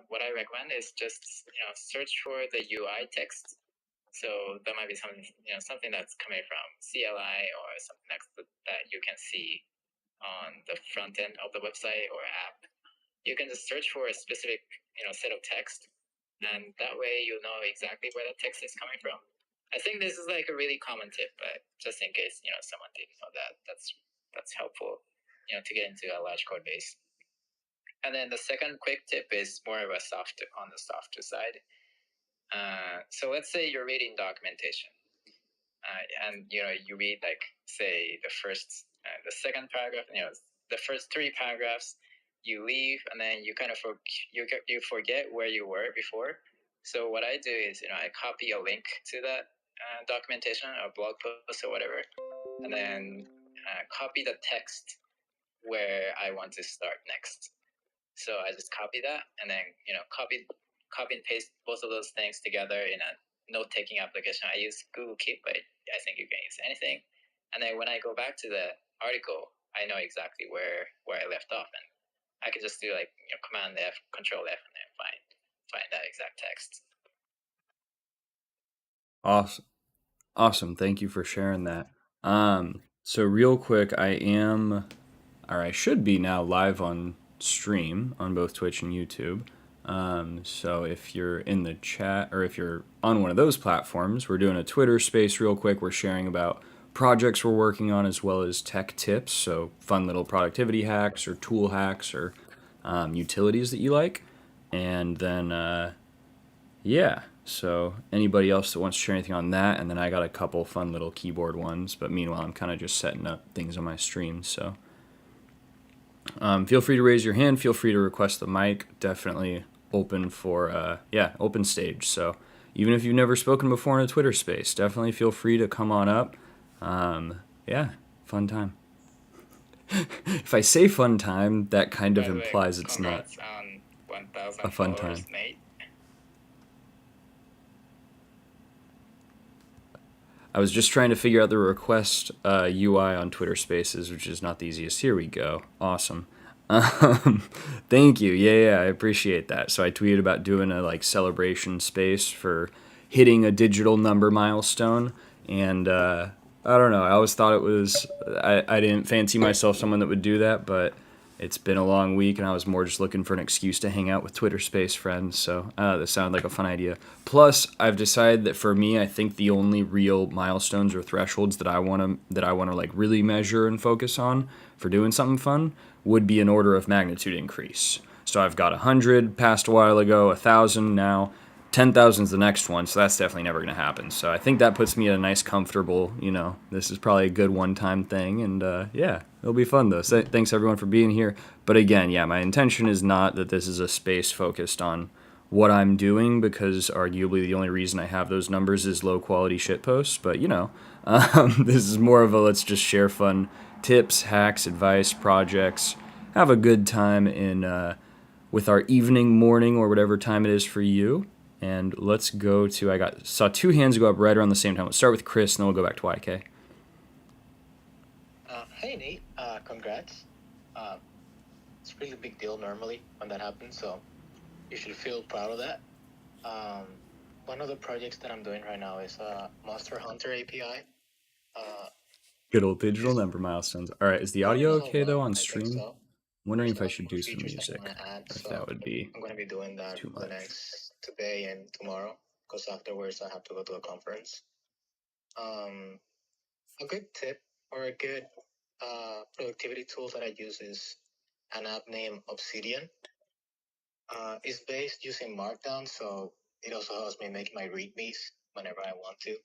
what I recommend is just search for the UI text. So that might be something that's coming from CLI or something that you can see on the front end of the website or app. You can just search for a specific set of text, and that way you'll know exactly where the text is coming from. I think this is like a really common tip, but just in case someone didn't know that, that's helpful to get into a large code base. And then the second quick tip is more of a on the softer side. So let's say you're reading documentation, and you read like say the second paragraph, the first 3 paragraphs. You leave, and then you kind of you forget where you were before. So what I do is I copy a link to that documentation or blog post or whatever, and then copy the text where I want to start next. So I just copy that, and then copy and paste both of those things together in a note-taking application. I use Google Keep, but I think you can use anything. And then when I go back to the article, I know exactly where I left off, and I can just do like Command F, Control F, and then find that exact text. Awesome. Thank you for sharing that. So real quick, I should be now live on stream on both Twitch and YouTube. So if you're in the chat or if you're on one of those platforms, we're doing a Twitter space real quick. We're sharing about projects we're working on as well as tech tips. So fun little productivity hacks or tool hacks or utilities that you like. And then, so anybody else that wants to share anything on that, and then I got a couple fun little keyboard ones, but meanwhile I'm kind of just setting up things on my stream. So feel free to raise your hand, feel free to request the mic. Definitely open for open stage. So even if you've never spoken before in a Twitter space, definitely feel free to come on up. Fun time. If I say fun time, that kind of implies it's not a fun time. Nate. I was just trying to figure out the request UI on Twitter Spaces, which is not the easiest. Here we go. Awesome. Thank you. Yeah, I appreciate that. So I tweeted about doing a celebration space for hitting a digital number milestone, and I don't know. I always thought it was. I didn't fancy myself someone that would do that, but it's been a long week, and I was more just looking for an excuse to hang out with Twitter Space friends. So this sounded like a fun idea. Plus, I've decided that for me, I think the only real milestones or thresholds that I want to really measure and focus on for doing something fun would be an order of magnitude increase. So I've got 100 passed a while ago, 1,000 now. 10,000 is the next one, so that's definitely never going to happen. So I think that puts me at a nice, comfortable, this is probably a good one-time thing, and it'll be fun, though. So thanks, everyone, for being here. But again, my intention is not that this is a space focused on what I'm doing, because arguably the only reason I have those numbers is low-quality shitposts, but, this is more of a let's just share fun tips, hacks, advice, projects, have a good time with our evening, morning, or whatever time it is for you. And let's go to, saw 2 hands go up right around the same time. Let's start with Chris, and then we'll go back to YK. Hey, Nate. Congrats. It's a really big deal normally when that happens, so you should feel proud of that. One of the projects that I'm doing right now is Monster Hunter API. Good old digital number milestones. All right, is the audio okay, though, on stream? So. I'm wondering if I should do some music, or if that would be I'm going to be doing that too much. Today and tomorrow, because afterwards I have to go to a conference. A good tip or a good productivity tool that I use is an app named Obsidian. It's based using Markdown, so it also helps me make my readmes whenever I want to.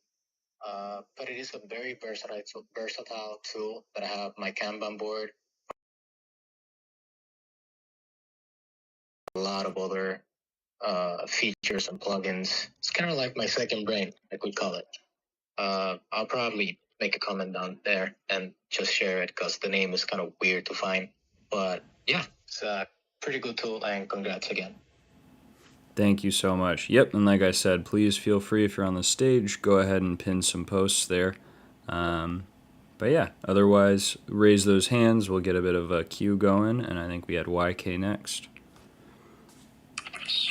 But it is a very versatile tool that I have my Kanban board, a lot of other features and plugins. It's kind of like my second brain, I could call it. I'll probably make a comment down there and just share it because the name is kind of weird to find. But yeah, it's a pretty good tool, and congrats again. Thank you so much. Yep, and like I said, please feel free if you're on the stage, go ahead and pin some posts there. But yeah, otherwise, raise those hands. We'll get a bit of a queue going, and I think we had YK next.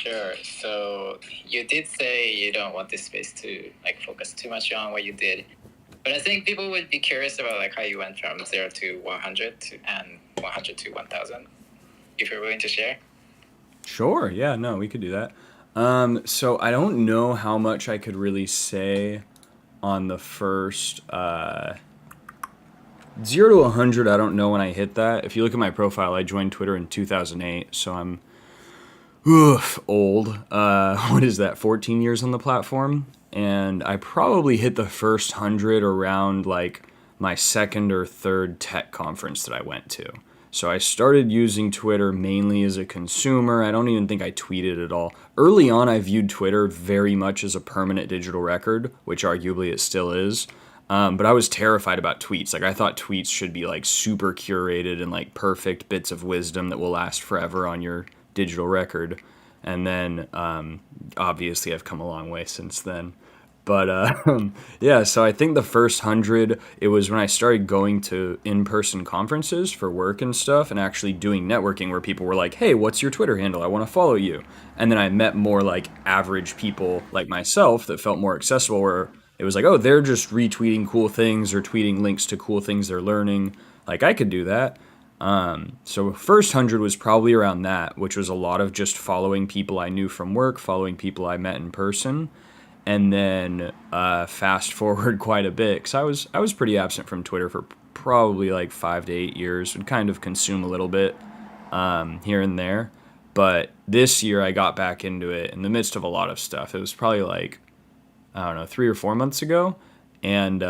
Sure. So you did say you don't want this space to like focus too much on what you did, but I think people would be curious about like how you went from 0 to 100 and 100 to 1,000. If you're willing to share. Sure. Yeah. No, we could do that. So I don't know how much I could really say on the first 0 to 100. I don't know when I hit that. If you look at my profile, I joined Twitter in 2008, so I'm old. What is that? 14 years on the platform, and I probably hit the first 100 around like my second or third tech conference that I went to. So I started using Twitter mainly as a consumer. I don't even think I tweeted at all. Early on, I viewed Twitter very much as a permanent digital record, which arguably it still is. But I was terrified about tweets. Like I thought tweets should be like super curated and like perfect bits of wisdom that will last forever on your digital record. And then obviously I've come a long way since then. But yeah, so I think the first 100, it was when I started going to in-person conferences for work and stuff and actually doing networking where people were like, hey, what's your Twitter handle? I want to follow you. And then I met more like average people like myself that felt more accessible where it was like, oh, they're just retweeting cool things or tweeting links to cool things they're learning. Like I could do that. So first 100 was probably around that, which was a lot of just following people I knew from work, following people I met in person. And then fast forward quite a bit, because I was pretty absent from Twitter for probably like 5 to 8 years. Would kind of consume a little bit here and there, but this year I got back into it in the midst of a lot of stuff. It was probably like I don't know 3 or 4 months ago, and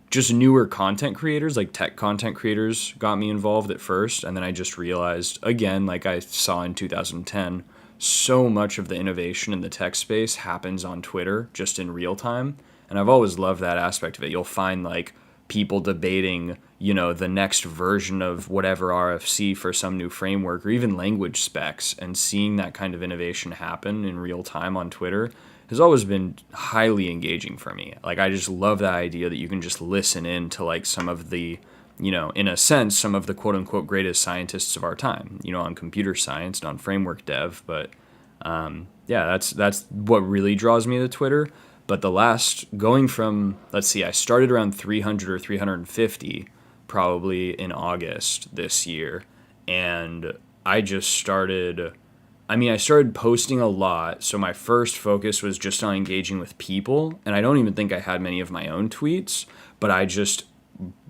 just newer content creators, like tech content creators, got me involved at first, and then I just realized again, like I saw in 2010. So much of the innovation in the tech space happens on Twitter just in real time. And I've always loved that aspect of it. You'll find like people debating, the next version of whatever RFC for some new framework or even language specs, and seeing that kind of innovation happen in real time on Twitter has always been highly engaging for me. Like I just love that idea that you can just listen in to like some of the in a sense, some of the quote unquote greatest scientists of our time, on computer science and on framework dev. But yeah, that's what really draws me to Twitter. But going from, let's see, I started around 300 or 350 probably in August this year. And I just started, I started posting a lot. So my first focus was just on engaging with people. And I don't even think I had many of my own tweets, but I just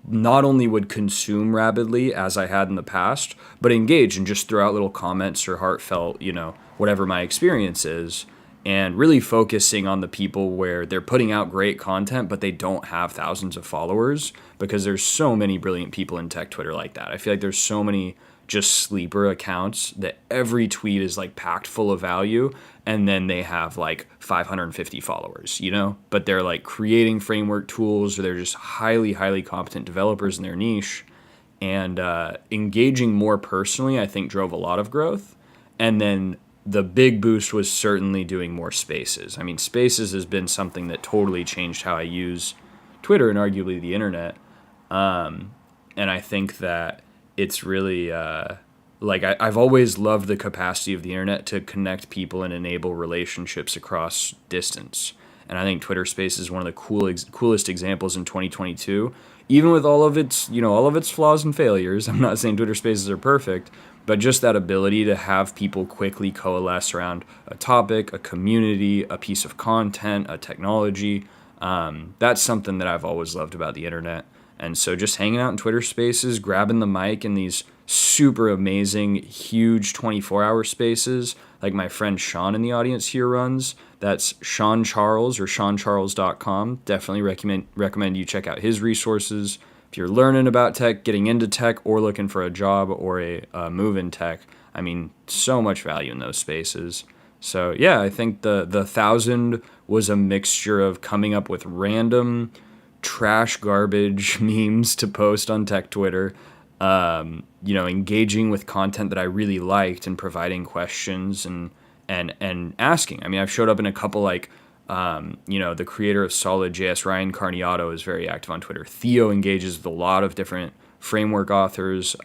not only would consume rapidly as I had in the past, but engage and just throw out little comments or heartfelt, whatever my experience is, and really focusing on the people where they're putting out great content, but they don't have thousands of followers, because there's so many brilliant people in tech Twitter like that. I feel like there's so many just sleeper accounts that every tweet is like packed full of value, and then they have like 550 followers, but they're like creating framework tools, or they're just highly, highly competent developers in their niche. And engaging more personally, I think, drove a lot of growth. And then the big boost was certainly doing more spaces. Spaces has been something that totally changed how I use Twitter and arguably the internet. And I think that it's really I've always loved the capacity of the internet to connect people and enable relationships across distance. And I think Twitter Space is one of the coolest examples in 2022. Even with all of its flaws and failures, I'm not saying Twitter Spaces are perfect, but just that ability to have people quickly coalesce around a topic, a community, a piece of content, a technology. That's something that I've always loved about the internet. And so just hanging out in Twitter Spaces, grabbing the mic in these super amazing, huge 24-hour spaces, like my friend Sean in the audience here runs. That's Sean Charles, or SeanCharles.com. Definitely recommend you check out his resources. If you're learning about tech, getting into tech, or looking for a job or a move in tech, so much value in those spaces. So yeah, I think the 1,000 was a mixture of coming up with random trash garbage memes to post on tech Twitter, engaging with content that I really liked and providing questions and asking. I've showed up in a couple the creator of Solid.js, Ryan Carniato, is very active on Twitter. Theo engages with a lot of different framework authors.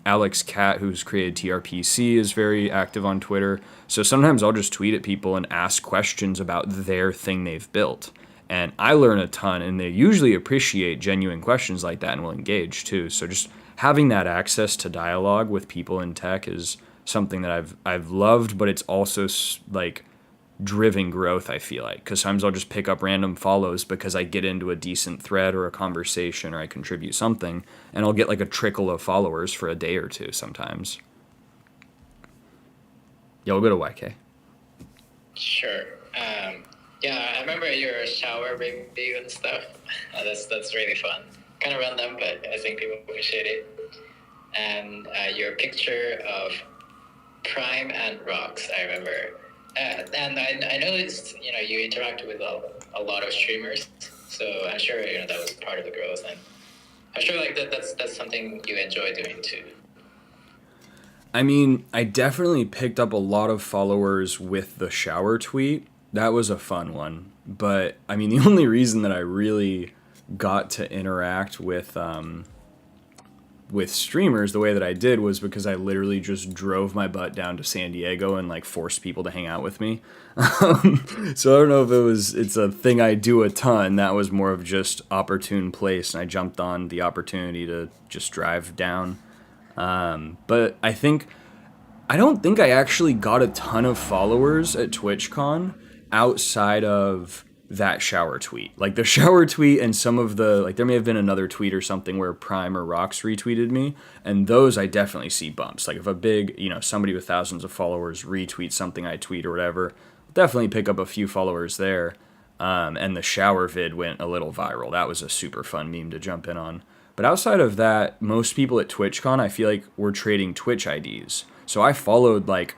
Alex Cat, who's created TRPC, is very active on Twitter. So sometimes I'll just tweet at people and ask questions about their thing they've built. And I learn a ton, and they usually appreciate genuine questions like that and will engage too. So just having that access to dialogue with people in tech is something that I've loved, but it's also like driven growth, I feel like, because sometimes I'll just pick up random follows because I get into a decent thread or a conversation or I contribute something, and I'll get like a trickle of followers for a day or two sometimes. Yeah, we'll go to YK. Sure. Yeah, I remember your shower review and stuff. That's really fun. Kind of random, but I think people appreciate it. And your picture of Prime and Rocks, I remember. And I noticed, you interact with a lot of streamers, so I'm sure, that was part of the growth, and I'm sure like that's something you enjoy doing too. I mean, I definitely picked up a lot of followers with the shower tweet. That was a fun one. But I mean, the only reason that I really got to interact with streamers the way that I did was because I literally just drove my butt down to San Diego and like forced people to hang out with me. So I don't know if it's a thing I do a ton. That was more of just opportune place, and I jumped on the opportunity to just drive down. But I don't think I actually got a ton of followers at TwitchCon outside of that shower tweet. Like the shower tweet and some of the, like there may have been another tweet or something where Prime or Rocks retweeted me, and those I definitely see bumps. Like if a big, somebody with thousands of followers retweets something I tweet or whatever, definitely pick up a few followers there. And the shower vid went a little viral. That was a super fun meme to jump in on. But outside of that, most people at TwitchCon, I feel like were trading Twitch IDs. So I followed like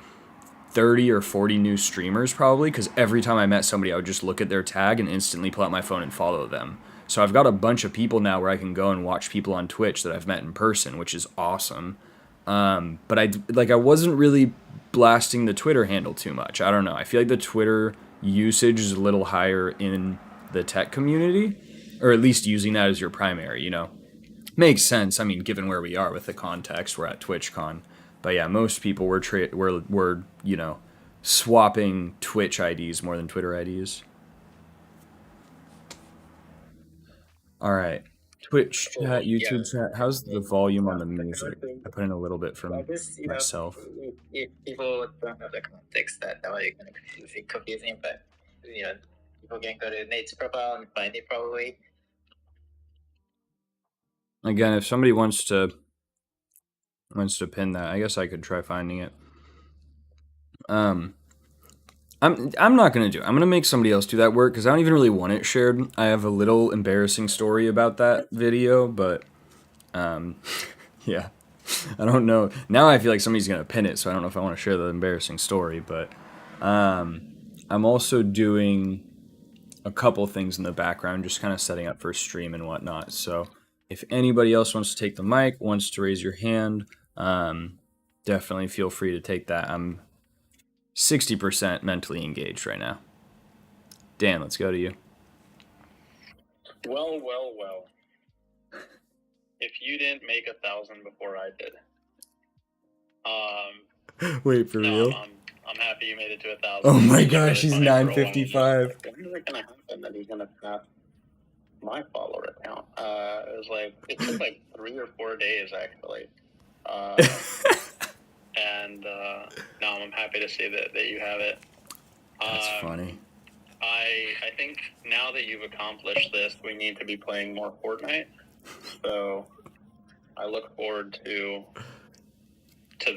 30 or 40 new streamers probably, because every time I met somebody, I would just look at their tag and instantly pull out my phone and follow them. So I've got a bunch of people now where I can go and watch people on Twitch that I've met in person, which is awesome. But I wasn't really blasting the Twitter handle too much. I don't know. I feel like the Twitter usage is a little higher in the tech community, or at least using that as your primary, Makes sense. I mean, given where we are with the context, we're at TwitchCon. But yeah, most people were swapping Twitch IDs more than Twitter IDs. All right. Twitch chat, YouTube chat. How's the volume on the music? I put in a little bit from myself. If people don't have the context, that might be kind of confusing, but people can go to Nate's profile and find it probably. Again, if somebody wants to pin that, I guess I could try finding it. I'm not gonna do it. I'm gonna make somebody else do that work because I don't even really want it shared. I have a little embarrassing story about that video, but yeah, I don't know. Now I feel like somebody's gonna pin it, so I don't know if I want to share the embarrassing story. But I'm also doing a couple things in the background, just kind of setting up for stream and whatnot. So if anybody else wants to take the mic, wants to raise your hand, definitely feel free to take that. I'm 60% mentally engaged right now. Dan, let's go to you. Well. If you didn't make 1,000 before I did. Wait, for real? I'm happy you made it to 1,000. Oh my gosh, he's 955. When is it gonna happen that he's gonna pass my follower account? It took like 3 or 4 days actually. And no, I'm happy to see that you have it. That's funny. I think now that you've accomplished this, we need to be playing more Fortnite. So I look forward to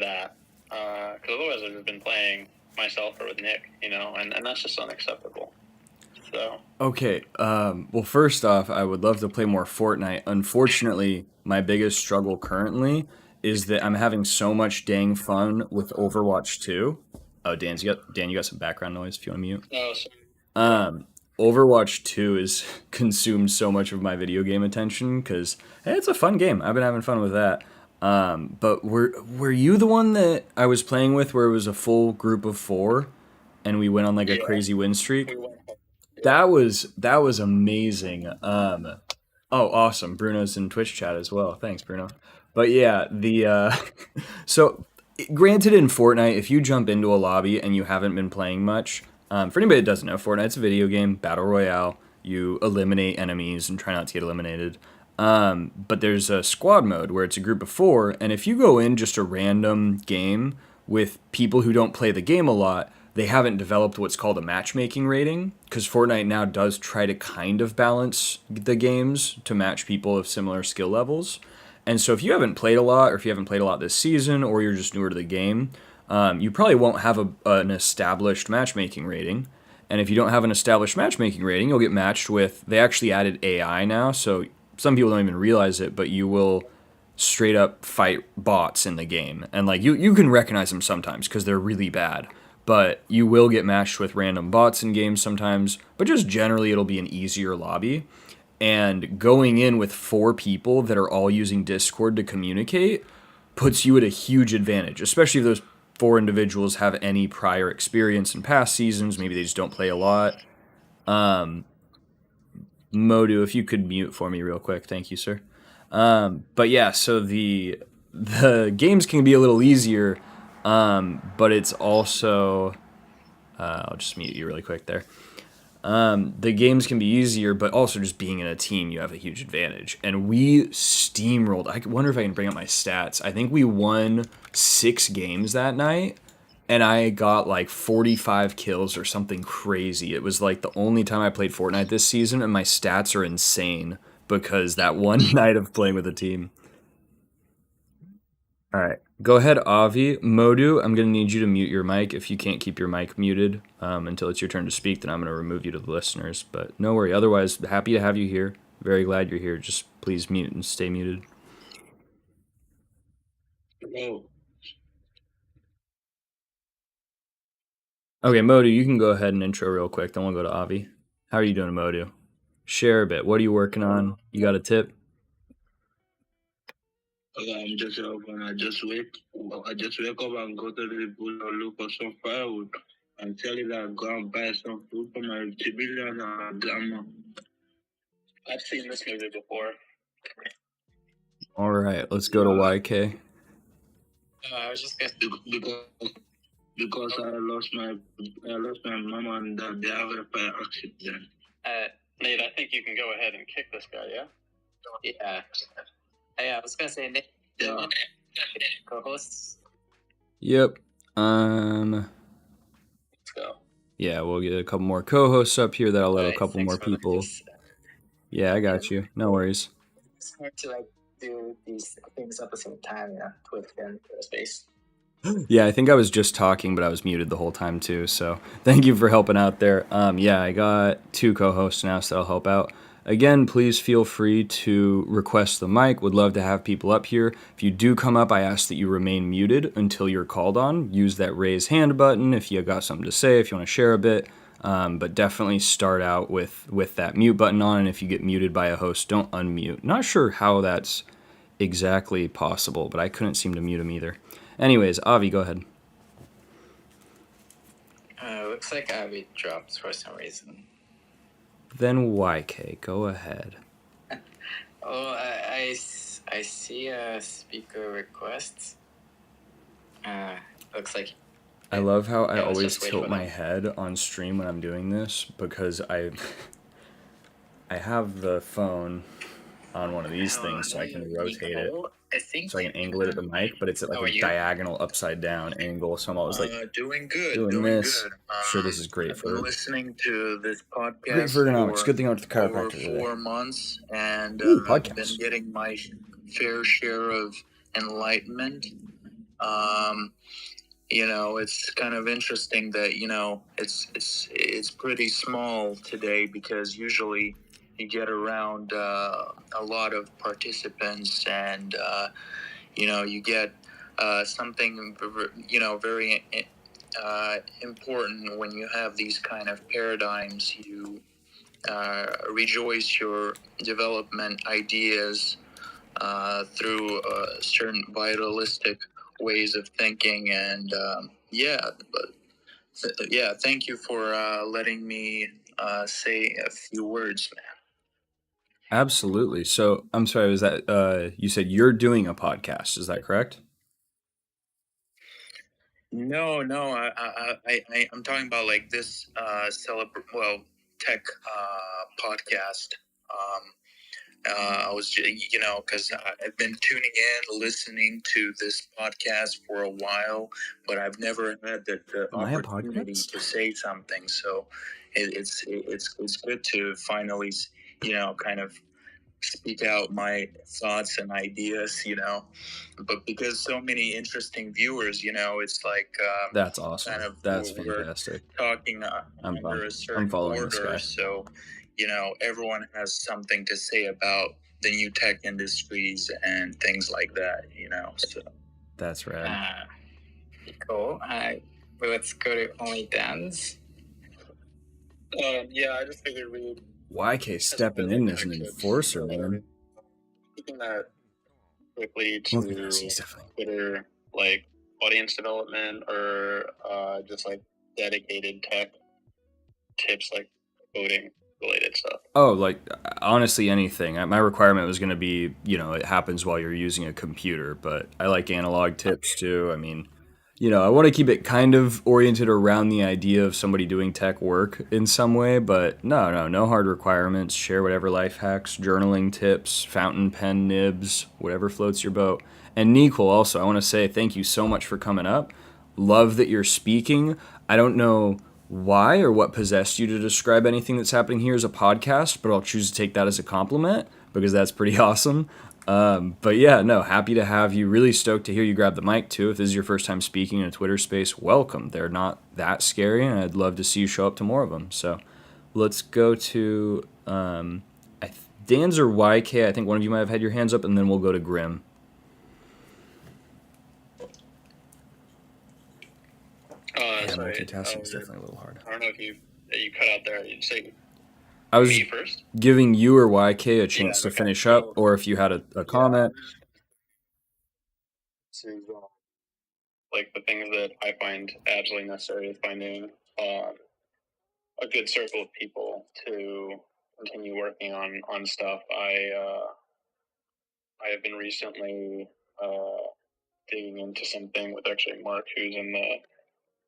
that. Because otherwise I've just been playing myself or with Nick, and that's just unacceptable. So okay. Well, first off, I would love to play more Fortnite. Unfortunately, my biggest struggle currently is that I'm having so much dang fun with Overwatch 2. Oh, Dan, you got some background noise if you want to mute. Oh, sorry. Overwatch 2 has consumed so much of my video game attention because it's a fun game. I've been having fun with that. But were you the one that I was playing with where it was a full group of 4 and we went on a crazy win streak? That was amazing. Oh, awesome. Bruno's in Twitch chat as well. Thanks, Bruno. But yeah, so granted in Fortnite, if you jump into a lobby and you haven't been playing much, for anybody that doesn't know, Fortnite's a video game, battle royale. You eliminate enemies and try not to get eliminated. But there's a squad mode where it's a group of 4, and if you go in just a random game with people who don't play the game a lot, they haven't developed what's called a matchmaking rating, because Fortnite now does try to kind of balance the games to match people of similar skill levels. And so if you haven't played a lot, or if you haven't played a lot this season, or you're just newer to the game, you probably won't have an established matchmaking rating. And if you don't have an established matchmaking rating, you'll get matched with. They actually added AI now, so some people don't even realize it, but you will straight up fight bots in the game, and like you can recognize them sometimes because they're really bad. But you will get matched with random bots in games sometimes. But just generally, it'll be an easier lobby. And going in with 4 people that are all using Discord to communicate puts you at a huge advantage, especially if those 4 individuals have any prior experience in past seasons. Maybe they just don't play a lot. Modu, if you could mute for me real quick, thank you, sir. But yeah, so the games can be a little easier, but it's also I'll just mute you really quick there. The games can be easier, but also just being in a team, you have a huge advantage. And we steamrolled. I wonder if I can bring up my stats. I think we won 6 games that night, and I got like 45 kills or something crazy. It was like the only time I played Fortnite this season, and my stats are insane because that one night of playing with a team. All right. Go ahead, Avi. Modu, I'm going to need you to mute your mic. If you can't keep your mic muted until it's your turn to speak, then I'm going to remove you to the listeners. But no worry. Otherwise, happy to have you here. Very glad you're here. Just please mute and stay muted. Hello. Okay, Modu, you can go ahead and intro real quick. Then we'll go to Avi. How are you doing, Modu? Share a bit. What are you working on? You got a tip? I'm just up and I just wake up and go to the bull or look for some firewood and tell you that I go and buy some food for my civilian and grandma. I've seen this movie before. All right, let's go to YK. I was just gonna Because I lost my mama and dad. They have a fire accident. Nate, I think you can go ahead and kick this guy, yeah? Yeah. Hey, I was gonna say Nick, Yeah. co-hosts. Yep. Let's go. Yeah, we'll get a couple more co-hosts up here. That'll let a Alright, couple thanks more for the people. tips. Yeah, I got you. No worries. It's hard to like do these things at the same time, yeah, Twitch and space. Yeah, I think I was just talking, but I was muted the whole time too. So thank you for helping out there. Yeah, I got 2 co-hosts now, so that'll help out. Again, please feel free to request the mic. Would love to have people up here. If you do come up, I ask that you remain muted until you're called on. Use that raise hand button if you got something to say, if you want to share a bit. But definitely start out with that mute button on. And if you get muted by a host, don't unmute. Not sure how that's exactly possible, but I couldn't seem to mute him either. Anyways, Avi, go ahead. Looks like Abby dropped for some reason. Then YK, go ahead. Oh, I see a speaker request. Looks like. I love how I Yeah, let's always just wait tilt for my them. head on stream when I'm doing this because I have the phone on one of these things so I can rotate it. I think So I can angle it at the mic, but it's at like How are a you? diagonal upside down angle. So I'm always like Doing good. doing this. Sure, this is great I've been for listening to this podcast great ergonomics. Good thing I went to the over chiropractor today. 4 months, and Ooh, I've podcast. been getting my fair share of enlightenment. It's kind of interesting that it's pretty small today because usually you get around a lot of participants and you get something very important when you have these kind of paradigms. You rejoice your development ideas through certain vitalistic ways of thinking, and thank you for letting me say a few words, man. Absolutely. So I'm sorry, was that you said you're doing a podcast? Is that correct? No, I'm talking about like this tech podcast. I was, because I've been tuning in, listening to this podcast for a while, but I've never had the Am I a opportunity podcast? to say something. So it's good to finally, kind of speak out my thoughts and ideas, but because so many interesting viewers, it's like That's awesome. kind of That's we're fantastic. talking I'm under pumped. a I'm certain following this order, guy. so everyone has something to say about the new tech industries and things like that, so That's rad. Cool. Let's go to Only Dance. Yeah, I just figured we would YK stepping in as an enforcer, man. keeping that quickly Well, to yes, he's definitely. Twitter, like audience development or just like dedicated tech tips, like coding related stuff. Oh, like honestly, anything. My requirement was going to be, it happens while you're using a computer, but I like analog tips too. I mean, I want to keep it kind of oriented around the idea of somebody doing tech work in some way, but no hard requirements. Share whatever life hacks, journaling tips, fountain pen nibs, whatever floats your boat. And Nicole, also, I want to say thank you so much for coming up. Love that you're speaking. I don't know why or what possessed you to describe anything that's happening here as a podcast, but I'll choose to take that as a compliment because that's pretty awesome. But yeah, no, happy to have you. Really stoked to hear you grab the mic too. If this is your first time speaking in a Twitter space, welcome. They're not that scary, and I'd love to see you show up to more of them. So let's go to Dan's or YK. I think one of you might have had your hands up, and then we'll go to Grim. Sorry, multitasking is definitely a little hard. I don't know if you cut out there. You say I was me first. giving you or YK a chance to okay. finish up, or if you had a comment. This is like the things that I find absolutely necessary is finding a good circle of people to continue working on stuff. I have been recently digging into something with actually Mark, who's in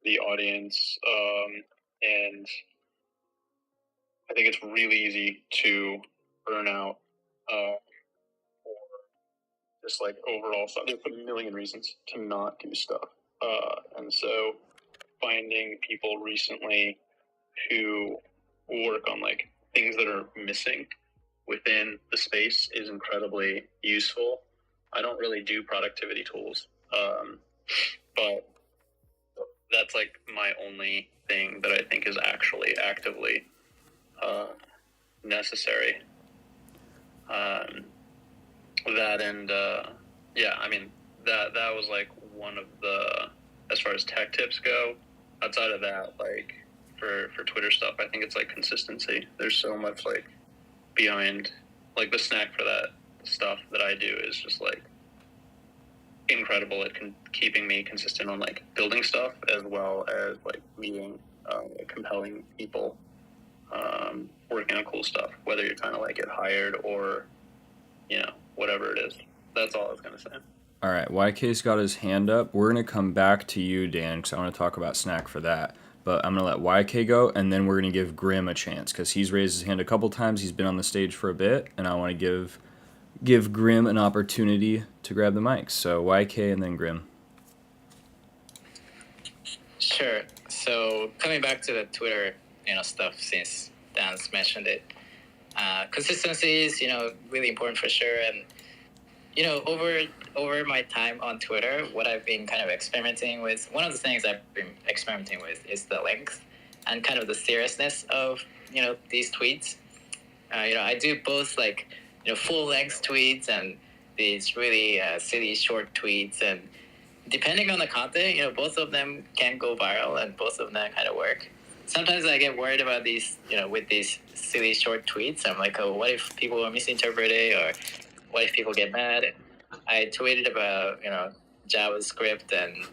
the audience, and I think it's really easy to burn out or just like overall stuff. There's a million reasons to not do stuff, and so finding people recently who work on like things that are missing within the space is incredibly useful. I don't really do productivity tools, but that's like my only thing that I think is actually actively necessary. That and yeah, I mean that was like one of the, as far as tech tips go. Outside of that, like for Twitter stuff, I think it's like consistency. There's so much like behind, like the snack for that stuff that I do is just like incredible at keeping me consistent on like building stuff as well as like meeting compelling people, working on cool stuff, whether you're trying to like get hired or whatever it is. That's all I was gonna say. All right, YK's got his hand up. We're going to come back to you, Dan, because I want to talk about snack for that. But I'm going to let YK go, and then we're going to give Grim a chance, because he's raised his hand a couple times. He's been on the stage for a bit, and I want to give Grim an opportunity to grab the mic. So YK and then Grim. Sure. So coming back to the Twitter, stuff, since Dan's mentioned it, consistency is, really important for sure. And, over my time on Twitter, what I've been kind of experimenting with, one of the things I've been experimenting with is the length and kind of the seriousness of, these tweets. I do both like, full length tweets and these really silly short tweets, and depending on the content, both of them can go viral and both of them kind of work. Sometimes I get worried about these, with these silly short tweets. I'm like, oh, what if people will misinterpret it, or what if people get mad? I tweeted about, JavaScript and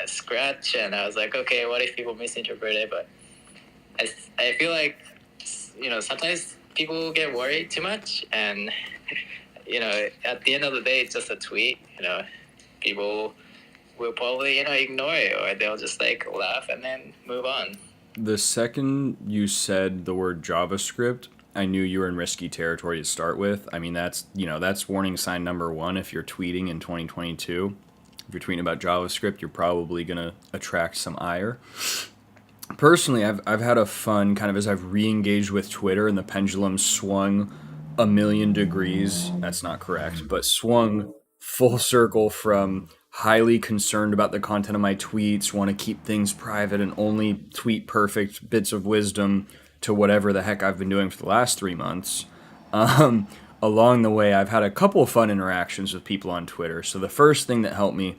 Scratch, and I was like, okay, what if people misinterpret it? But I feel like, sometimes people get worried too much, and at the end of the day, it's just a tweet. People will probably ignore it, or they'll just like laugh and then move on. The second you said the word JavaScript, I knew you were in risky territory to start with. I mean, that's warning sign number one. If you're tweeting in 2022, if you're tweeting about JavaScript, you're probably gonna attract some ire. Personally, I've had a fun kind of as I've re-engaged with Twitter and the pendulum swung a million degrees. That's not correct, but swung full circle from highly concerned about the content of my tweets, want to keep things private and only tweet perfect bits of wisdom, to whatever the heck I've been doing for the last 3 months. Along the way, I've had a couple of fun interactions with people on Twitter. So the first thing that helped me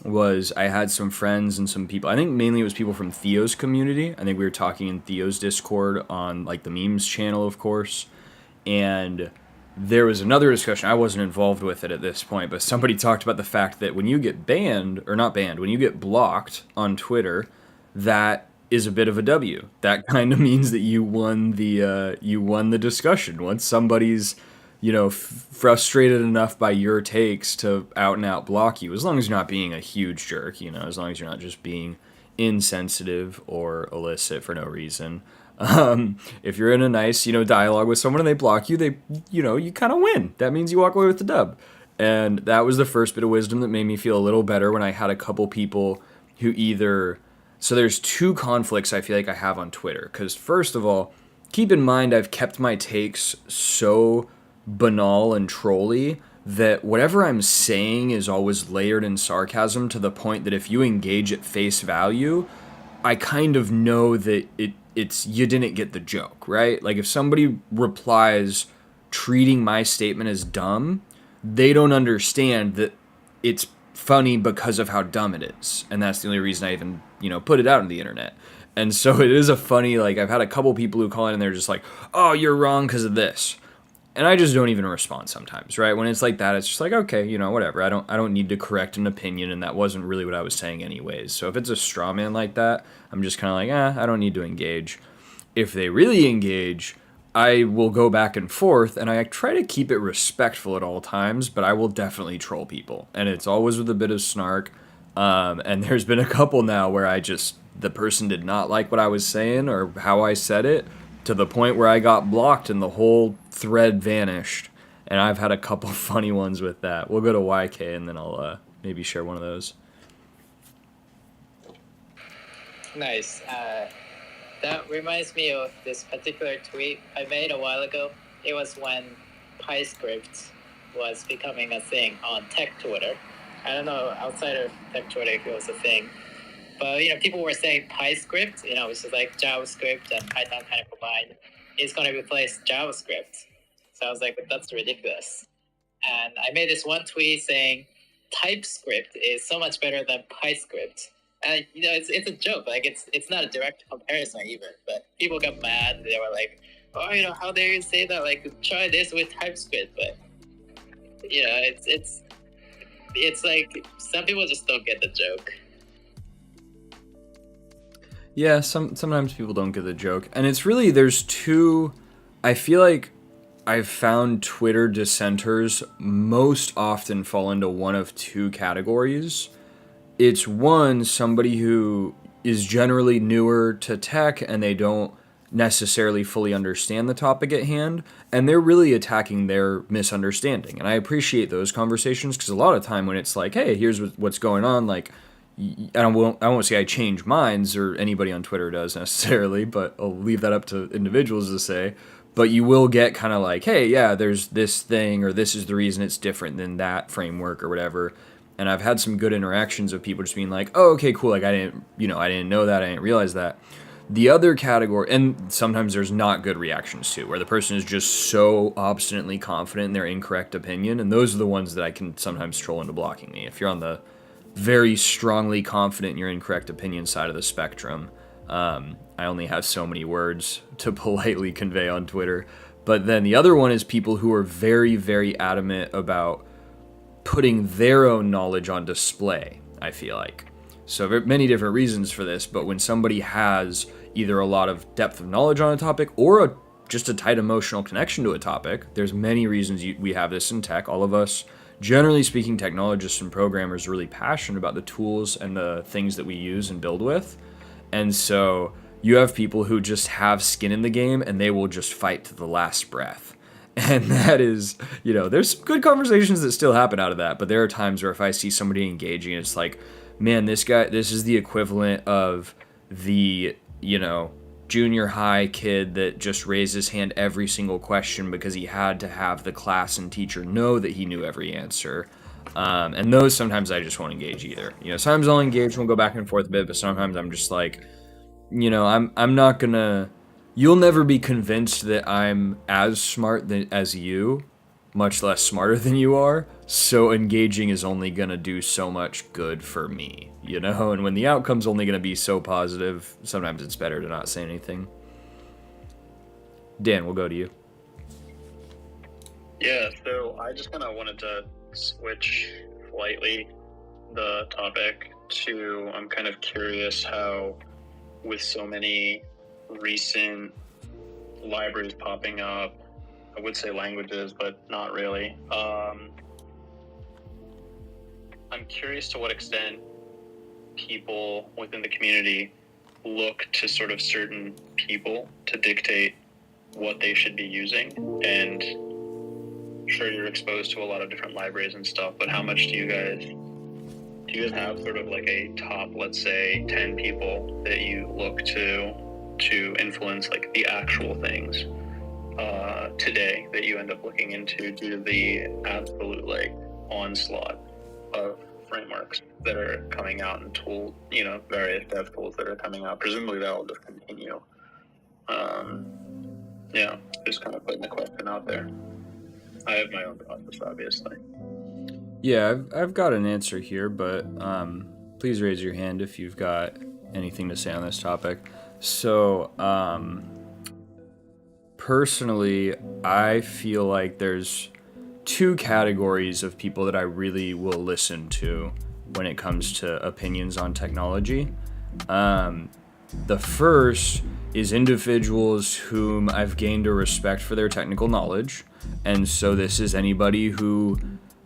was I had some friends and some people, I think mainly it was people from Theo's community. I think we were talking in Theo's Discord on like the memes channel, of course. And there was another discussion, I wasn't involved with it at this point, but somebody talked about the fact that when you get banned, or not banned, when you get blocked on Twitter, that is a bit of a W. That kind of means that you won the discussion. Once somebody's frustrated enough by your takes to out and out block you, as long as you're not being a huge jerk, as long as you're not just being insensitive or illicit for no reason. If you're in a nice, dialogue with someone and they block you, you kind of win. That means you walk away with the dub. And that was the first bit of wisdom that made me feel a little better when I had a couple people who so there's two conflicts I feel like I have on Twitter. Because first of all, keep in mind I've kept my takes so banal and trolly that whatever I'm saying is always layered in sarcasm, to the point that if you engage at face value, I kind of know that it's you didn't get the joke, right? Like if somebody replies treating my statement as dumb, they don't understand that it's funny because of how dumb it is. And that's the only reason I even, put it out on the internet. And so it is a funny, like I've had a couple people who call in and they're just like, oh, you're wrong because of this. And I just don't even respond sometimes, right? When it's like that, it's just like, okay, whatever. I don't need to correct an opinion, and that wasn't really what I was saying anyways. So if it's a straw man like that, I'm just kind of like, I don't need to engage. If they really engage, I will go back and forth, and I try to keep it respectful at all times, but I will definitely troll people. And it's always with a bit of snark. And there's been a couple now where the person did not like what I was saying or how I said it, to the point where I got blocked and the whole thread vanished. And I've had a couple funny ones with that. We'll go to YK and then I'll maybe share one of those. Nice. That reminds me of this particular tweet I made a while ago. It was when PyScript was becoming a thing on tech Twitter. I don't know outside of tech Twitter if it was a thing. But, people were saying PyScript, which is like JavaScript and Python kind of combined, is going to replace JavaScript. So I was like, that's ridiculous. And I made this one tweet saying TypeScript is so much better than PyScript. And, it's a joke. Like, it's not a direct comparison even. But people got mad. They were like, oh, how dare you say that? Like, try this with TypeScript. But, it's like some people just don't get the joke. Yeah, sometimes people don't get the joke. And it's really, I feel like I've found Twitter dissenters most often fall into one of two categories. It's one, somebody who is generally newer to tech and they don't necessarily fully understand the topic at hand, and they're really attacking their misunderstanding. And I appreciate those conversations, because a lot of time when it's like, hey, here's what's going on, like, I won't say I change minds, or anybody on Twitter does necessarily, but I'll leave that up to individuals to say. But you will get kind of like, hey, yeah, there's this thing, or this is the reason it's different than that framework or whatever. And I've had some good interactions of people just being like, oh, okay, cool. Like I didn't know that. I didn't realize that. The other category, and sometimes there's not good reactions to, where the person is just so obstinately confident in their incorrect opinion. And those are the ones that I can sometimes troll into blocking me. If you're on the very strongly confident in your incorrect opinion side of the spectrum, I only have so many words to politely convey on Twitter. But then the other one is people who are very, very adamant about putting their own knowledge on display, I feel like. So there are many different reasons for this, but when somebody has either a lot of depth of knowledge on a topic or a just a tight emotional connection to a topic. There's many reasons we have this in tech. All of us, generally speaking, technologists and programmers are really passionate about the tools and the things that we use and build with. And so you have people who just have skin in the game and they will just fight to the last breath. And that is, there's good conversations that still happen out of that. But there are times where if I see somebody engaging, it's like, man, this is the equivalent of the, junior high kid that just raised his hand every single question because he had to have the class and teacher know that he knew every answer. And those sometimes I just won't engage either. Sometimes I'll engage and we'll go back and forth a bit, but sometimes I'm just like, I'm not gonna, you'll never be convinced that I'm as smart as you, much less smarter than you are. So engaging is only gonna do so much good for me, and when the outcome's only gonna be so positive, sometimes it's better to not say anything. Dan, we'll go to you. Yeah, so I just kind of wanted to switch slightly the topic to, I'm kind of curious how, with so many recent libraries popping up, I would say languages, but not really. I'm curious to what extent people within the community look to sort of certain people to dictate what they should be using. And sure, you're exposed to a lot of different libraries and stuff, but how much do you guys have sort of like a top, let's say, 10 people that you look to influence like the actual things today that you end up looking into due to the absolute like onslaught of frameworks that are coming out and various dev tools that are coming out? Presumably that'll just continue. Just kind of putting the question out there. I have my own process, obviously. Yeah, I've got an answer here, but please raise your hand if you've got anything to say on this topic. So, personally, I feel like there's two categories of people that I really will listen to when it comes to opinions on technology. The first is individuals whom I've gained a respect for their technical knowledge. And so this is anybody who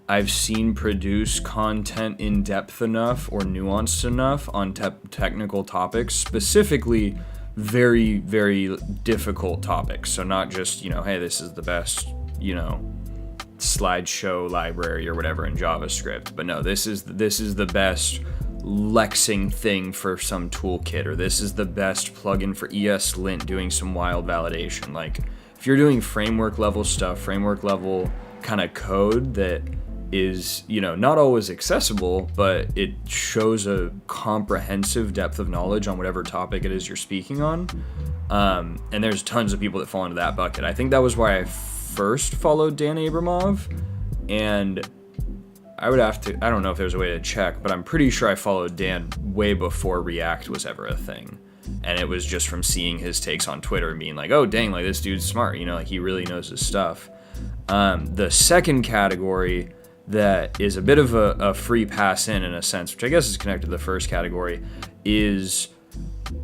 I've seen produce content in depth enough or nuanced enough on technical topics, specifically very, very difficult topics. So not just, hey, this is the best, slideshow library or whatever in JavaScript, but no, this is the best Lexing thing for some toolkit, or this is the best plugin for ESLint doing some wild validation. Like, if you're doing framework level stuff, framework level kind of code that is, not always accessible, but it shows a comprehensive depth of knowledge on whatever topic it is you're speaking on. And there's tons of people that fall into that bucket. I think that was why I first followed Dan Abramov, and I don't know if there's a way to check, but I'm pretty sure I followed Dan way before React was ever a thing. And it was just from seeing his takes on Twitter and being like, oh, dang, like this dude's smart, like he really knows his stuff. The second category that is a bit of a free pass in a sense, which I guess is connected to the first category, is,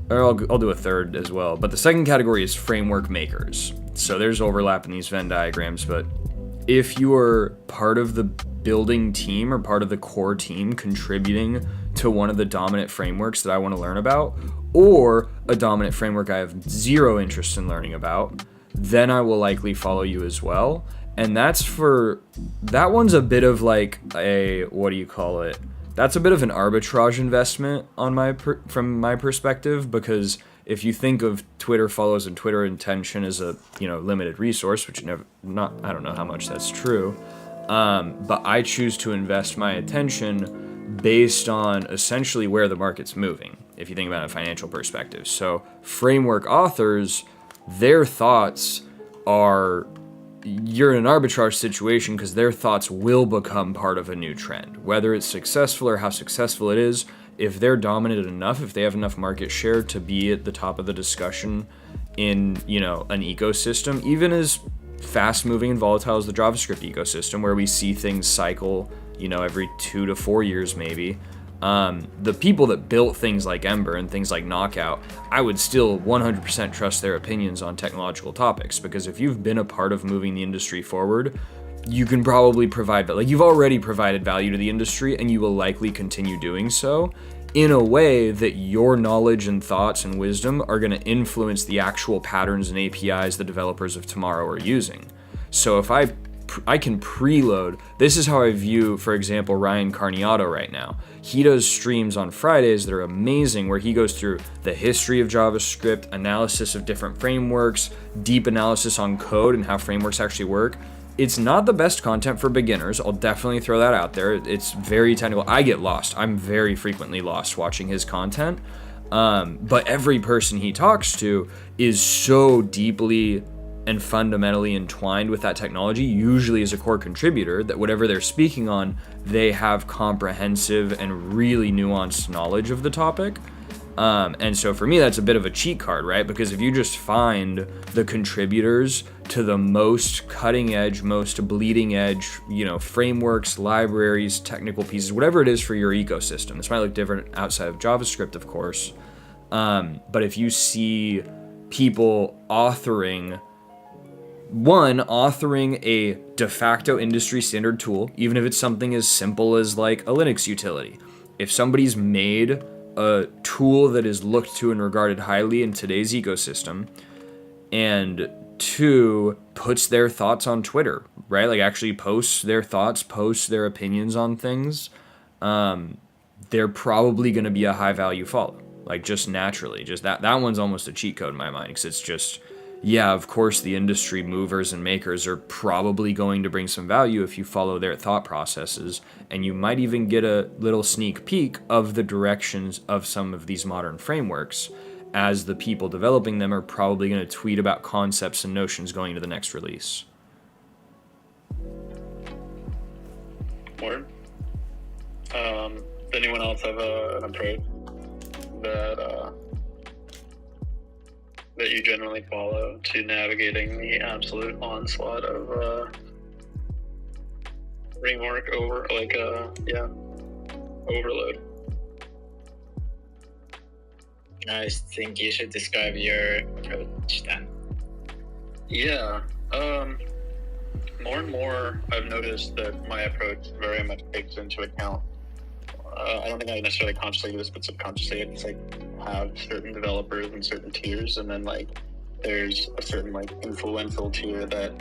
or I'll do a third as well, but the second category is framework makers. So there's overlap in these Venn diagrams, but if you are part of the building team or part of the core team contributing to one of the dominant frameworks that I want to learn about, or a dominant framework I have zero interest in learning about, then I will likely follow you as well. And that one's a bit of like that's a bit of an arbitrage investment from my perspective, because if you think of Twitter follows and Twitter intention as a limited resource, which I don't know how much that's true, but I choose to invest my attention based on essentially where the market's moving, if you think about a financial perspective. So framework authors, their thoughts are, you're in an arbitrage situation because their thoughts will become part of a new trend, whether it's successful or how successful it is. If they're dominant enough, if they have enough market share to be at the top of the discussion in, an ecosystem, even as fast moving and volatile as the JavaScript ecosystem, where we see things cycle, every 2 to 4 years maybe, The people that built things like Ember and things like Knockout, I would still 100% trust their opinions on technological topics, because if you've been a part of moving the industry forward, you can probably provide, like, you've already provided value to the industry, and you will likely continue doing so in a way that your knowledge and thoughts and wisdom are going to influence the actual patterns and APIs the developers of tomorrow are using. So if I can preload, this is how I view, for example, Ryan Carniato right now. He does streams on Fridays that are amazing, where he goes through the history of JavaScript, analysis of different frameworks, deep analysis on code and how frameworks actually work. It's not the best content for beginners. I'll definitely throw that out there. It's very technical. I get lost. I'm very frequently lost watching his content. But every person he talks to is so deeply and fundamentally entwined with that technology, usually as a core contributor, that whatever they're speaking on, they have comprehensive and really nuanced knowledge of the topic. And so for me, that's a bit of a cheat card, right? Because if you just find the contributors to the most cutting edge, most bleeding edge, frameworks, libraries, technical pieces, whatever it is for your ecosystem, this might look different outside of JavaScript, of course. But if you see people authoring a de facto industry standard tool, even if it's something as simple as like a Linux utility. If somebody's made a tool that is looked to and regarded highly in today's ecosystem, and two, puts their thoughts on Twitter, right? Like actually posts their thoughts, posts their opinions on things, they're probably going to be a high value follow. Like just naturally, just that one's almost a cheat code in my mind, because it's just, yeah, of course, the industry movers and makers are probably going to bring some value if you follow their thought processes, and you might even get a little sneak peek of the directions of some of these modern frameworks, as the people developing them are probably going to tweet about concepts and notions going to the next release. Word. Does anyone else have an approach that you generally follow to navigating the absolute onslaught of framework overload? I think you should describe your approach then. Yeah. More and more, I've noticed that my approach very much takes into account. I don't think I necessarily consciously do this, but subconsciously, it's like have certain developers and certain tiers, and then like there's a certain like influential tier that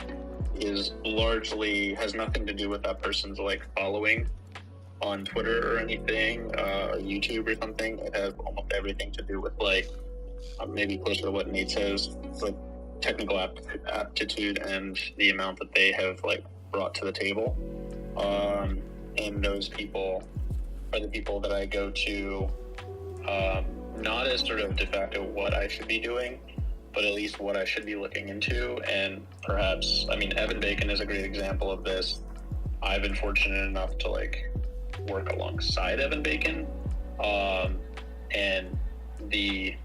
is largely has nothing to do with that person's like following on Twitter or anything, or YouTube or something. It has almost everything to do with like maybe closer to what Nate says, like technical aptitude and the amount that they have like brought to the table. And those people are the people that I go to, not as sort of de facto what I should be doing, but at least what I should be looking into. And perhaps, I mean, Evan Bacon is a great example of this. I've been fortunate enough to like work alongside Evan Bacon, and the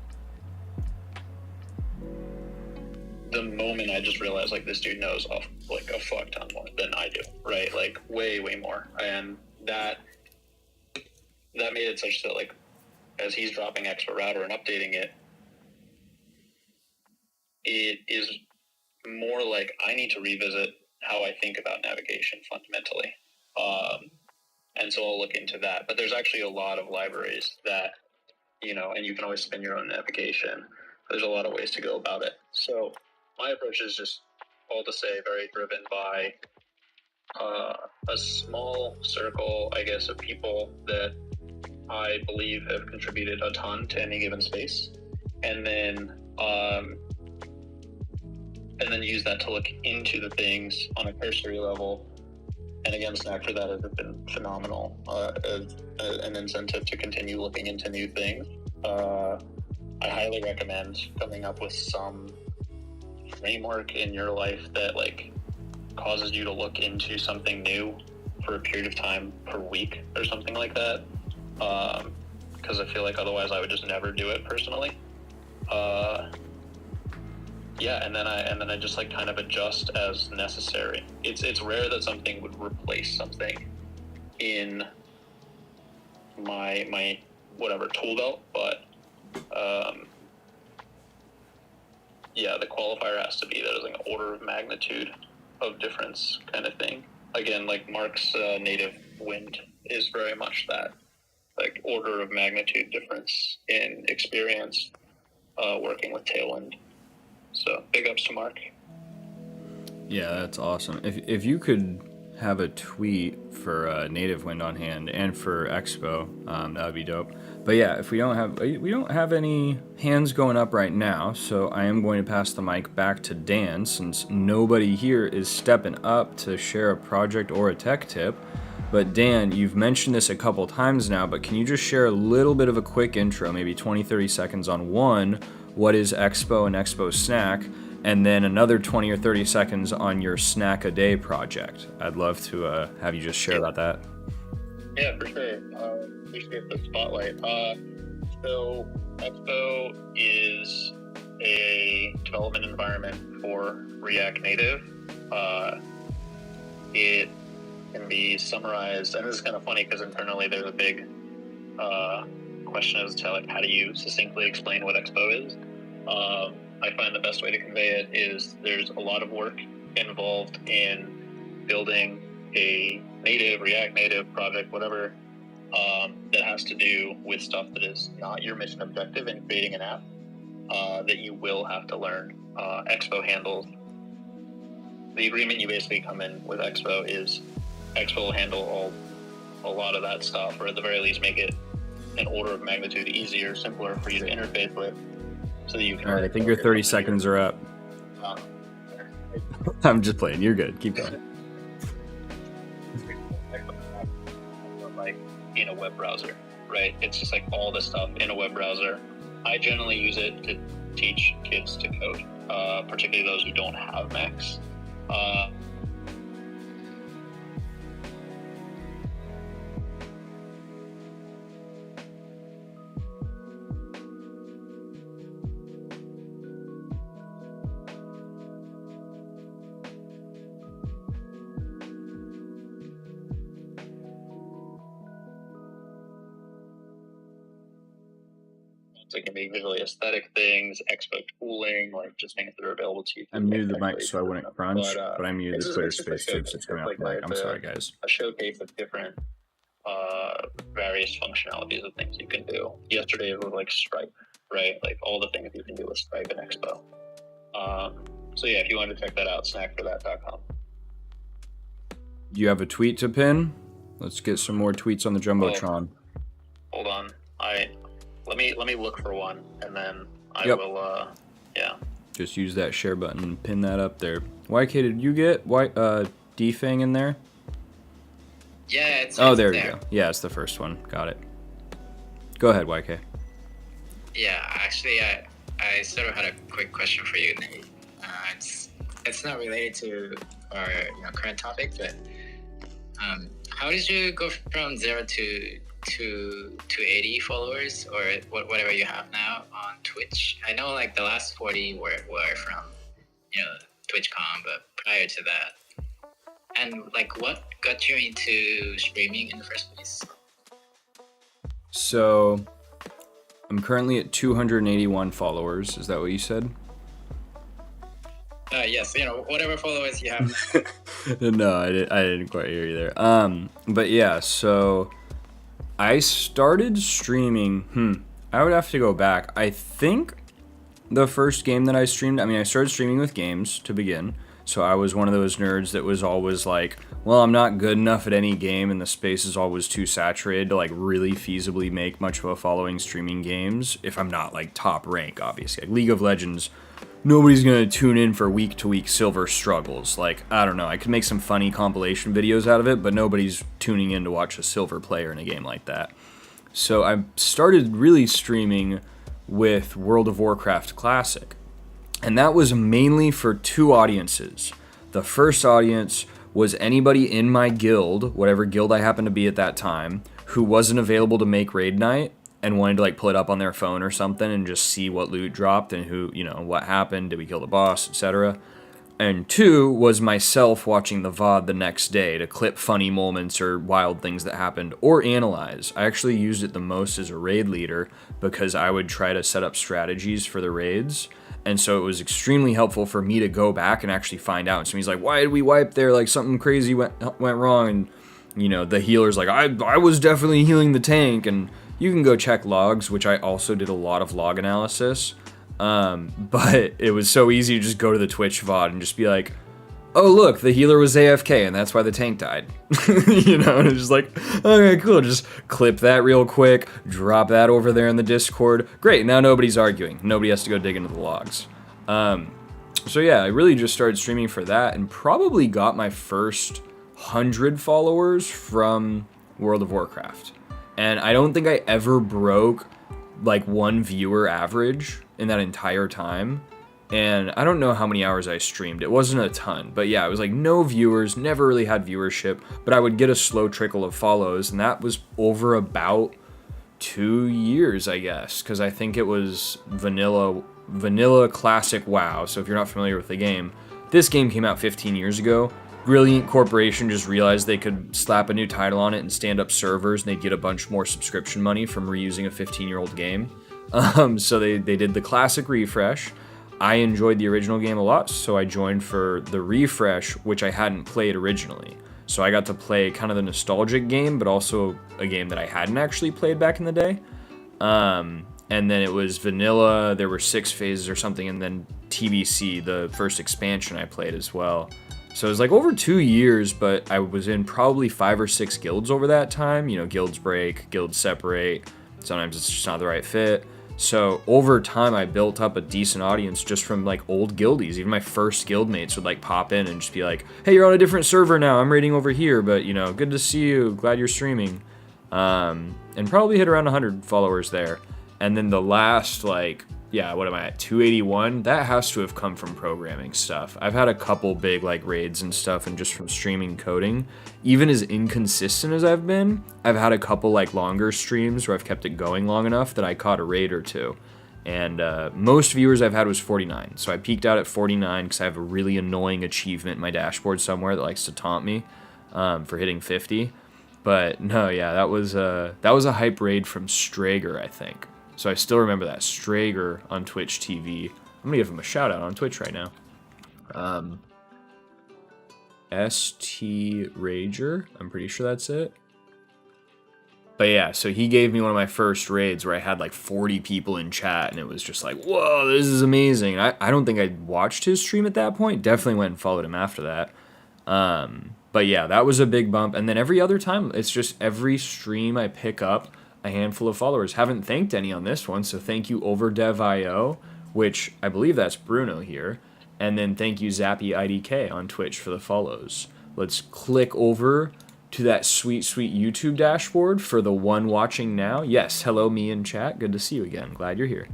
moment I just realized like this dude knows like a fuck ton more than I do, right? Like way more, and that made it such that like as he's dropping Expert Router and updating it, it is more like I need to revisit how I think about navigation fundamentally. And so I'll look into that. But there's actually a lot of libraries that, and you can always spin your own navigation. There's a lot of ways to go about it. So my approach is just, all to say, very driven by a small circle, I guess, of people that I believe have contributed a ton to any given space, and then use that to look into the things on a cursory level. And again, Snack for that has been phenomenal as an incentive to continue looking into new things. I highly recommend coming up with some framework in your life that like causes you to look into something new for a period of time per week or something like that. Because I feel like otherwise I would just never do it personally. And then I just like kind of adjust as necessary. It's rare that something would replace something in my whatever tool belt, but yeah, the qualifier has to be there's like an order of magnitude of difference kind of thing. Again, like Mark's native wind is very much that, like, order of magnitude difference in experience working with Tailwind. So big ups to Mark. Yeah, that's awesome. If you could have a tweet for Native Wind on hand and for Expo, that would be dope. But yeah, if we don't have any hands going up right now, so I am going to pass the mic back to Dan, since nobody here is stepping up to share a project or a tech tip. But Dan, you've mentioned this a couple times now, but can you just share a little bit of a quick intro, maybe 20-30 seconds on one, what is Expo and Expo Snack, and then another 20 or 30 seconds on your Snack a Day project? I'd love to have you just share about that. Yeah, for sure. Appreciate the spotlight. So Expo is a development environment for React Native. It can be summarized, and this is kind of funny because internally there's a big question as to, like, how do you succinctly explain what Expo is. I find the best way to convey it is there's a lot of work involved in building a native, React Native project, whatever, that has to do with stuff that is not your mission objective in creating an app, that you will have to learn. Expo handles the agreement. You basically come in with Expo is Expo will handle a lot of that stuff, or at the very least make it an order of magnitude easier, simpler for you to interface with, so that you can. All right, I think your 30 seconds are up. I'm just playing. You're good. Keep going. Like in a web browser, right? It's just like all the stuff in a web browser. I generally use it to teach kids to code, particularly those who don't have Macs. It can be visually aesthetic things, Expo tooling, like just things that are available to you. I muted the mic so I wouldn't crunch, but I muted the Twitter space too, so it's coming off the mic. I'm sorry, guys. A showcase of different various functionalities of things you can do. Yesterday it was like Stripe, right? Like all the things you can do with Stripe and Expo. So yeah, if you want to check that out, snackforthat.com. You have a tweet to pin? Let's get some more tweets on the Jumbotron. Hold on. Let me look for one, and then I will, yeah. Just use that share button and pin that up there. YK, did you get D-Fang in there? Yeah, it's there we go. Yeah, it's the first one. Got it. Go ahead, YK. Yeah, actually, I sort of had a quick question for you, Nate. It's not related to our current topic, but how did you go from 0 to 80 followers, or whatever you have now on Twitch? I know like the last 40 were from TwitchCon, but prior to that, and like what got you into streaming in the first place? So I'm currently at 281 followers. Is that what you said? Yes, whatever followers you have. No, I didn't quite hear you there. But yeah, so I started streaming. I would have to go back. I think the first game that I streamed, I started streaming with games to begin. So I was one of those nerds that was always like, well, I'm not good enough at any game, and the space is always too saturated to like really feasibly make much of a following streaming games if I'm not like top rank, obviously. Like League of Legends, nobody's gonna tune in for week-to-week silver struggles. Like, I don't know, I could make some funny compilation videos out of it, but nobody's tuning in to watch a silver player in a game like that. So I started really streaming with World of Warcraft Classic. And that was mainly for two audiences. The first audience was anybody in my guild, whatever guild I happened to be at that time, who wasn't available to make raid night and wanted to like pull it up on their phone or something and just see what loot dropped and who, what happened, did we kill the boss, etc. And 2 was myself watching the VOD the next day to clip funny moments or wild things that happened or analyze. I actually used it the most as a raid leader because I would try to set up strategies for the raids. And so it was extremely helpful for me to go back and actually find out. And so he's like, why did we wipe there? Like something crazy went wrong. And, you know, the healer's like, I was definitely healing the tank. And you can go check logs, which I also did a lot of log analysis. But it was so easy to just go to the Twitch VOD and just be like, oh, look, the healer was AFK and that's why the tank died. You know, and it's just like, okay, cool. Just clip that real quick, drop that over there in the Discord. Great, now nobody's arguing. Nobody has to go dig into the logs. So yeah, I really just started streaming for that and probably got my first 100 followers from World of Warcraft. And I don't think I ever broke like 1 viewer average in that entire time. And I don't know how many hours I streamed. It wasn't a ton, but yeah, it was like no viewers, never really had viewership, but I would get a slow trickle of follows, and that was over about 2 years, I guess, because I think it was vanilla classic WoW. So if you're not familiar with the game, this game came out 15 years ago. Brilliant Corporation just realized they could slap a new title on it and stand up servers, and they'd get a bunch more subscription money from reusing a 15-year-old game. So they did the classic refresh. I enjoyed the original game a lot, so I joined for the refresh, which I hadn't played originally. So I got to play kind of the nostalgic game, but also a game that I hadn't actually played back in the day. And then it was vanilla, there were 6 phases or something, and then TBC, the first expansion I played as well. So it was like over 2 years, but I was in probably 5 or 6 guilds over that time. You know, guilds break, guilds separate, sometimes it's just not the right fit. So over time, I built up a decent audience just from like old guildies. Even my first guildmates would like pop in and just be like, hey, you're on a different server now. I'm raiding over here, but you know, good to see you. Glad you're streaming. And probably hit around 100 followers there. And then the last, like, yeah, what am I at? 281? That has to have come from programming stuff. I've had a couple big like raids and stuff and just from streaming coding. Even as inconsistent as I've been, I've had a couple like longer streams where I've kept it going long enough that I caught a raid or two. And most viewers I've had was 49. So I peaked out at 49 because I have a really annoying achievement in my dashboard somewhere that likes to taunt me for hitting 50. But no, yeah, that was a hype raid from Strager, I think. So I still remember that, Strager on Twitch TV. I'm gonna give him a shout out on Twitch right now. ST Rager, I'm pretty sure that's it. But yeah, so he gave me one of my first raids where I had like 40 people in chat, and it was just like, whoa, this is amazing. I don't think I watched his stream at that point. Definitely went and followed him after that. But yeah, that was a big bump. And then every other time, it's just every stream I pick up, a handful of followers. Haven't thanked any on this one, so thank you Overdev.io, which I believe that's Bruno here. And then thank you ZappyIDK on Twitch for the follows. Let's click over to that sweet, sweet YouTube dashboard for the one watching now. Yes, hello, me in chat. Good to see you again. Glad you're here.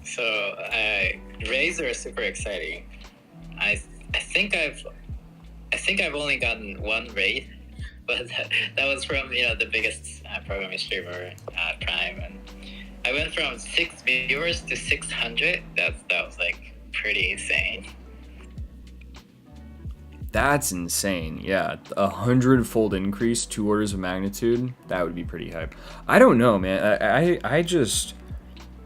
So, raids are super exciting. I think I've only gotten 1 raid, but that was from the biggest programming streamer at Prime, and I went from 6 viewers to 600. That was like pretty insane. That's insane. Yeah, 100-fold increase, 2 orders of magnitude. That would be pretty hype. I don't know, man. I just,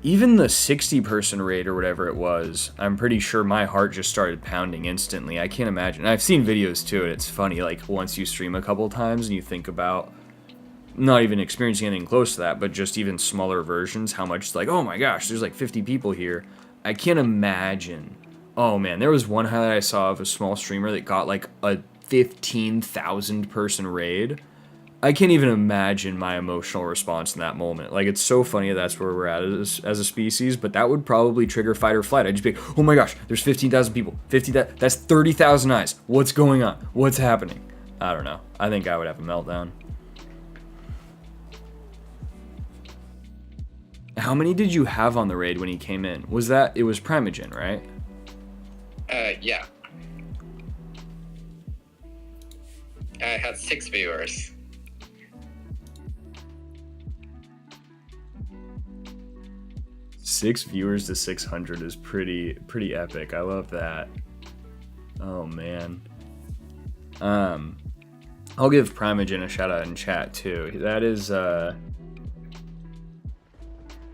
even the 60-person raid or whatever it was, I'm pretty sure my heart just started pounding instantly. I can't imagine. I've seen videos too, and it's funny, like once you stream a couple times and you think about not even experiencing anything close to that, but just even smaller versions, how much it's like, oh my gosh, there's like 50 people here. I can't imagine. Oh man, there was one highlight I saw of a small streamer that got like a 15,000 person raid. I can't even imagine my emotional response in that moment. Like, it's so funny that's where we're at as a species, but that would probably trigger fight or flight. I'd just be like, oh my gosh, there's 15,000 people. That's 30,000 eyes. What's going on? What's happening? I don't know. I think I would have a meltdown. How many did you have on the raid when he came in? It was Primogen, right? Yeah. I had 6 viewers. 6 viewers to 600 is pretty epic. I love that. Oh man. I'll give Primogen a shout out in chat too. That is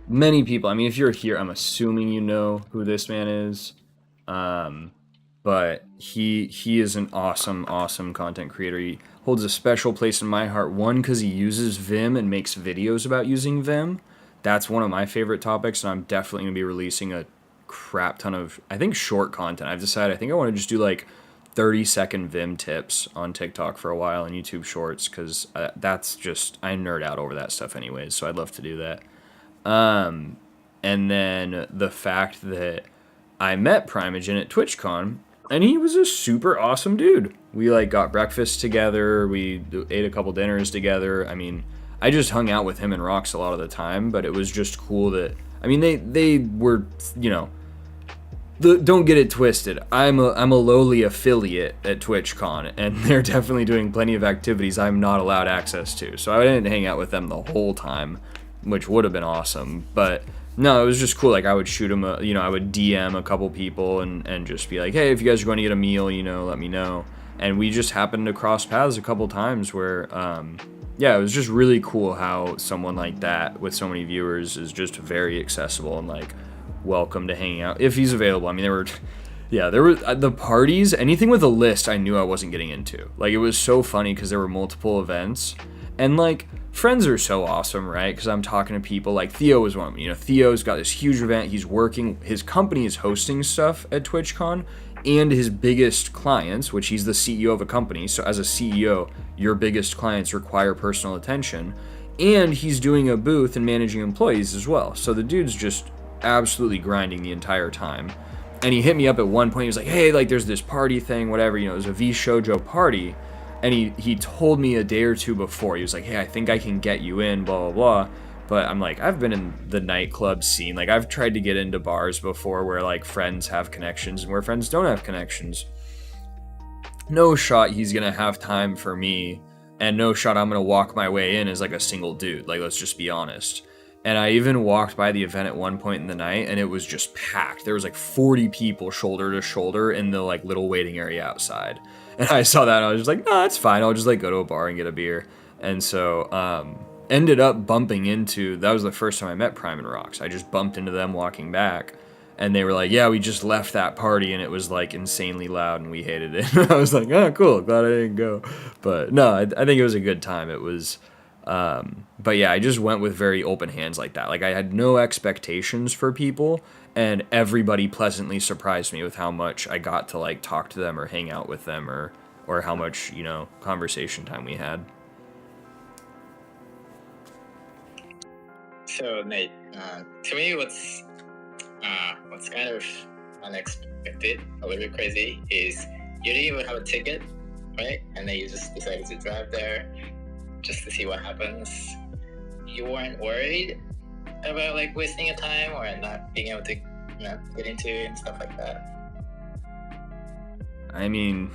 many people. I mean, if you're here, I'm assuming you know who this man is. But he is an awesome content creator. He holds a special place in my heart. One, because he uses Vim and makes videos about using Vim. That's one of my favorite topics, and I'm definitely going to be releasing a crap ton of, I think, short content. I've decided I think I want to just do like 30-second Vim tips on TikTok for a while and YouTube Shorts, because that's just, I nerd out over that stuff anyways, so I'd love to do that. And then the fact that I met Primogen at TwitchCon, and he was a super awesome dude. We like got breakfast together, we ate a couple dinners together. I mean, I just hung out with him and Rox a lot of the time, but it was just cool that, I mean, they were, you know, don't get it twisted. I'm a lowly affiliate at TwitchCon, and they're definitely doing plenty of activities I'm not allowed access to. So I didn't hang out with them the whole time, which would have been awesome. But no, it was just cool. Like, I would shoot them, I would DM a couple people and just be like, hey, if you guys are going to get a meal, let me know. And we just happened to cross paths a couple times where, yeah, it was just really cool how someone like that with so many viewers is just very accessible and like welcome to hanging out if he's available. I mean, there were the parties, anything with a list I knew I wasn't getting into. Like, it was so funny because there were multiple events, and like, friends are so awesome, right? Because I'm talking to people like Theo was one of them. Theo's got this huge event. He's working, his company is hosting stuff at TwitchCon, and his biggest clients, which he's the CEO of a company, so as a CEO, your biggest clients require personal attention, and he's doing a booth and managing employees as well. So the dude's just absolutely grinding the entire time. And he hit me up at one point. He was like, hey, like, there's this party thing, whatever, it was a V Shoujo party. And he told me a day or two before, he was like, hey, I think I can get you in, blah, blah, blah. But I'm like, I've been in the nightclub scene. Like, I've tried to get into bars before where like friends have connections and where friends don't have connections. No shot he's gonna have time for me, and no shot I'm gonna walk my way in as like a single dude. Like, let's just be honest. And I even walked by the event at one point in the night, and it was just packed. There was like 40 people shoulder to shoulder in the like little waiting area outside. And I saw that, and I was just like, no, it's fine. I'll just like go to a bar and get a beer. And so ended up bumping into, that was the first time I met Prime and Rox. I just bumped into them walking back, and they were like, yeah, we just left that party, and it was like insanely loud, and we hated it. I was like, oh, cool. Glad I didn't go. But no, I think it was a good time. It was... but yeah, I just went with very open hands like that. Like, I had no expectations for people, and everybody pleasantly surprised me with how much I got to like talk to them or hang out with them, or how much, conversation time we had. So Nate, to me, what's kind of unexpected, a little bit crazy, is you didn't even have a ticket, right? And then you just decided to drive there just to see what happens. You weren't worried about like wasting your time or not being able to get into it and stuff like that? I mean,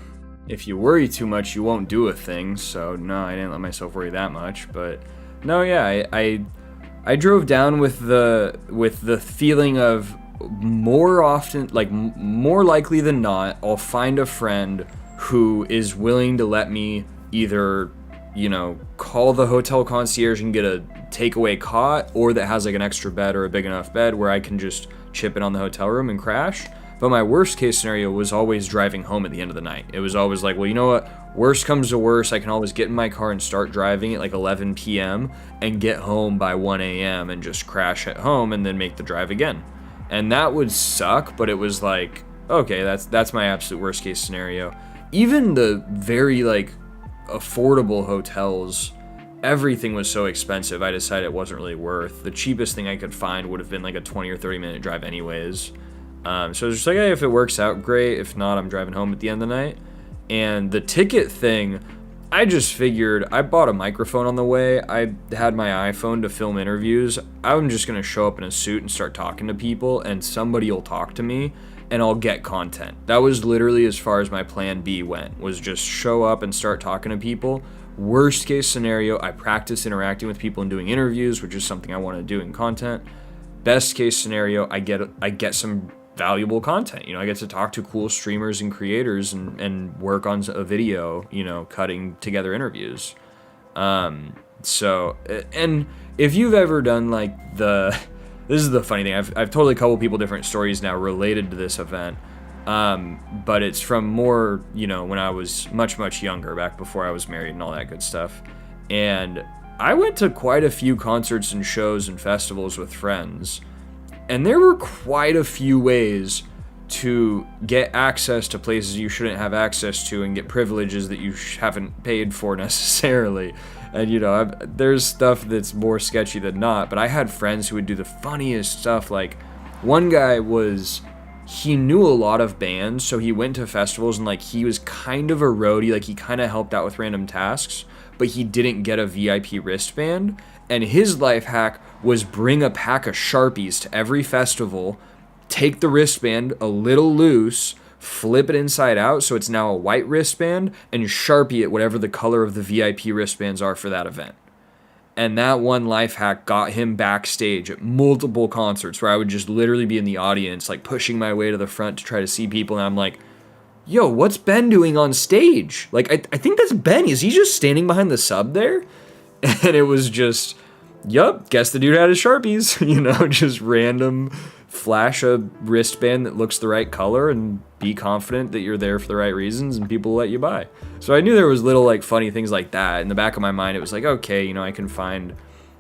if you worry too much, you won't do a thing. So no, I didn't let myself worry that much. But no, yeah, I drove down with the feeling of more often, like more likely than not, I'll find a friend who is willing to let me either call the hotel concierge and get a takeaway cot, or that has like an extra bed or a big enough bed where I can just chip in on the hotel room and crash. But my worst case scenario was always driving home at the end of the night. It was always like, well, you know what? Worst comes to worst, I can always get in my car and start driving at like 11 p.m. and get home by 1 a.m. and just crash at home and then make the drive again. And that would suck, but it was like, okay, that's my absolute worst case scenario. Even the very like affordable hotels, everything was so expensive, I decided it wasn't really worth. The cheapest thing I could find would have been like a 20 or 30 minute drive anyways. So I was just like, hey, if it works out, great. If not, I'm driving home at the end of the night. And the ticket thing, I just figured, I bought a microphone on the way. I had my iPhone to film interviews. I'm just going to show up in a suit and start talking to people, and somebody will talk to me, and I'll get content. That was literally as far as my plan B went, was just show up and start talking to people. Worst case scenario, I practice interacting with people and doing interviews, which is something I want to do in content. Best case scenario, I get some valuable content. You know, I get to talk to cool streamers and creators and work on a video, you know, cutting together interviews. So, and if you've ever done like this is the funny thing, I've told a couple people different stories now related to this event. But it's from more, you know, when I was much younger, back before I was married and all that good stuff. And I went to quite a few concerts and shows and festivals with friends, and there were quite a few ways to get access to places you shouldn't have access to and get privileges that you haven't paid for necessarily. And, you know, there's stuff that's more sketchy than not, but I had friends who would do the funniest stuff. Like, one guy he knew a lot of bands, so he went to festivals and, like, he was kind of a roadie, like, he kind of helped out with random tasks, but he didn't get a VIP wristband. And his life hack was bring a pack of Sharpies to every festival, take the wristband a little loose, flip it inside out so it's now a white wristband, and Sharpie it whatever the color of the VIP wristbands are for that event. And that one life hack got him backstage at multiple concerts where I would just literally be in the audience, like pushing my way to the front to try to see people. And I'm like, yo, what's Ben doing on stage? Like, I think that's Ben. Is he just standing behind the sub there? And it was just, yup, guess the dude had his Sharpies, you know, just random flash a wristband that looks the right color and be confident that you're there for the right reasons and people will let you buy. So I knew there was little like funny things like that. In the back of my mind, it was like, okay, you know, I can find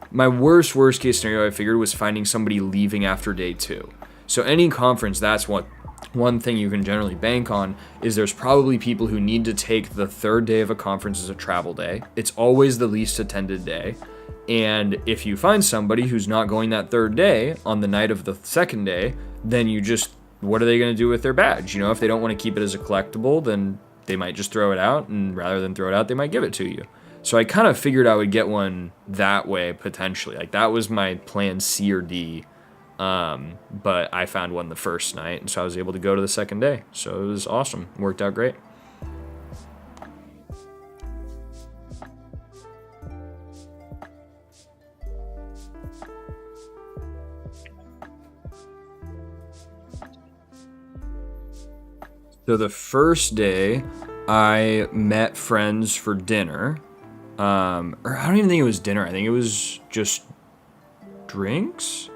my worst case scenario I figured was finding somebody leaving after day 2. So any conference, that's what one thing you can generally bank on is there's probably people who need to take the 3rd day of a conference as a travel day. It's always the least attended day. And if you find somebody who's not going that 3rd day on the night of the 2nd day, then you just, what are they going to do with their badge? You know, if they don't want to keep it as a collectible, then they might just throw it out, and rather than throw it out, they might give it to you. So I kind of figured I would get one that way, potentially. Like, that was my plan C or D. But I found one the first night, and so I was able to go to the 2nd day. So it was awesome. Worked out great. So the first day, I met friends for dinner. Or I don't even think it was dinner. I think it was just drinks.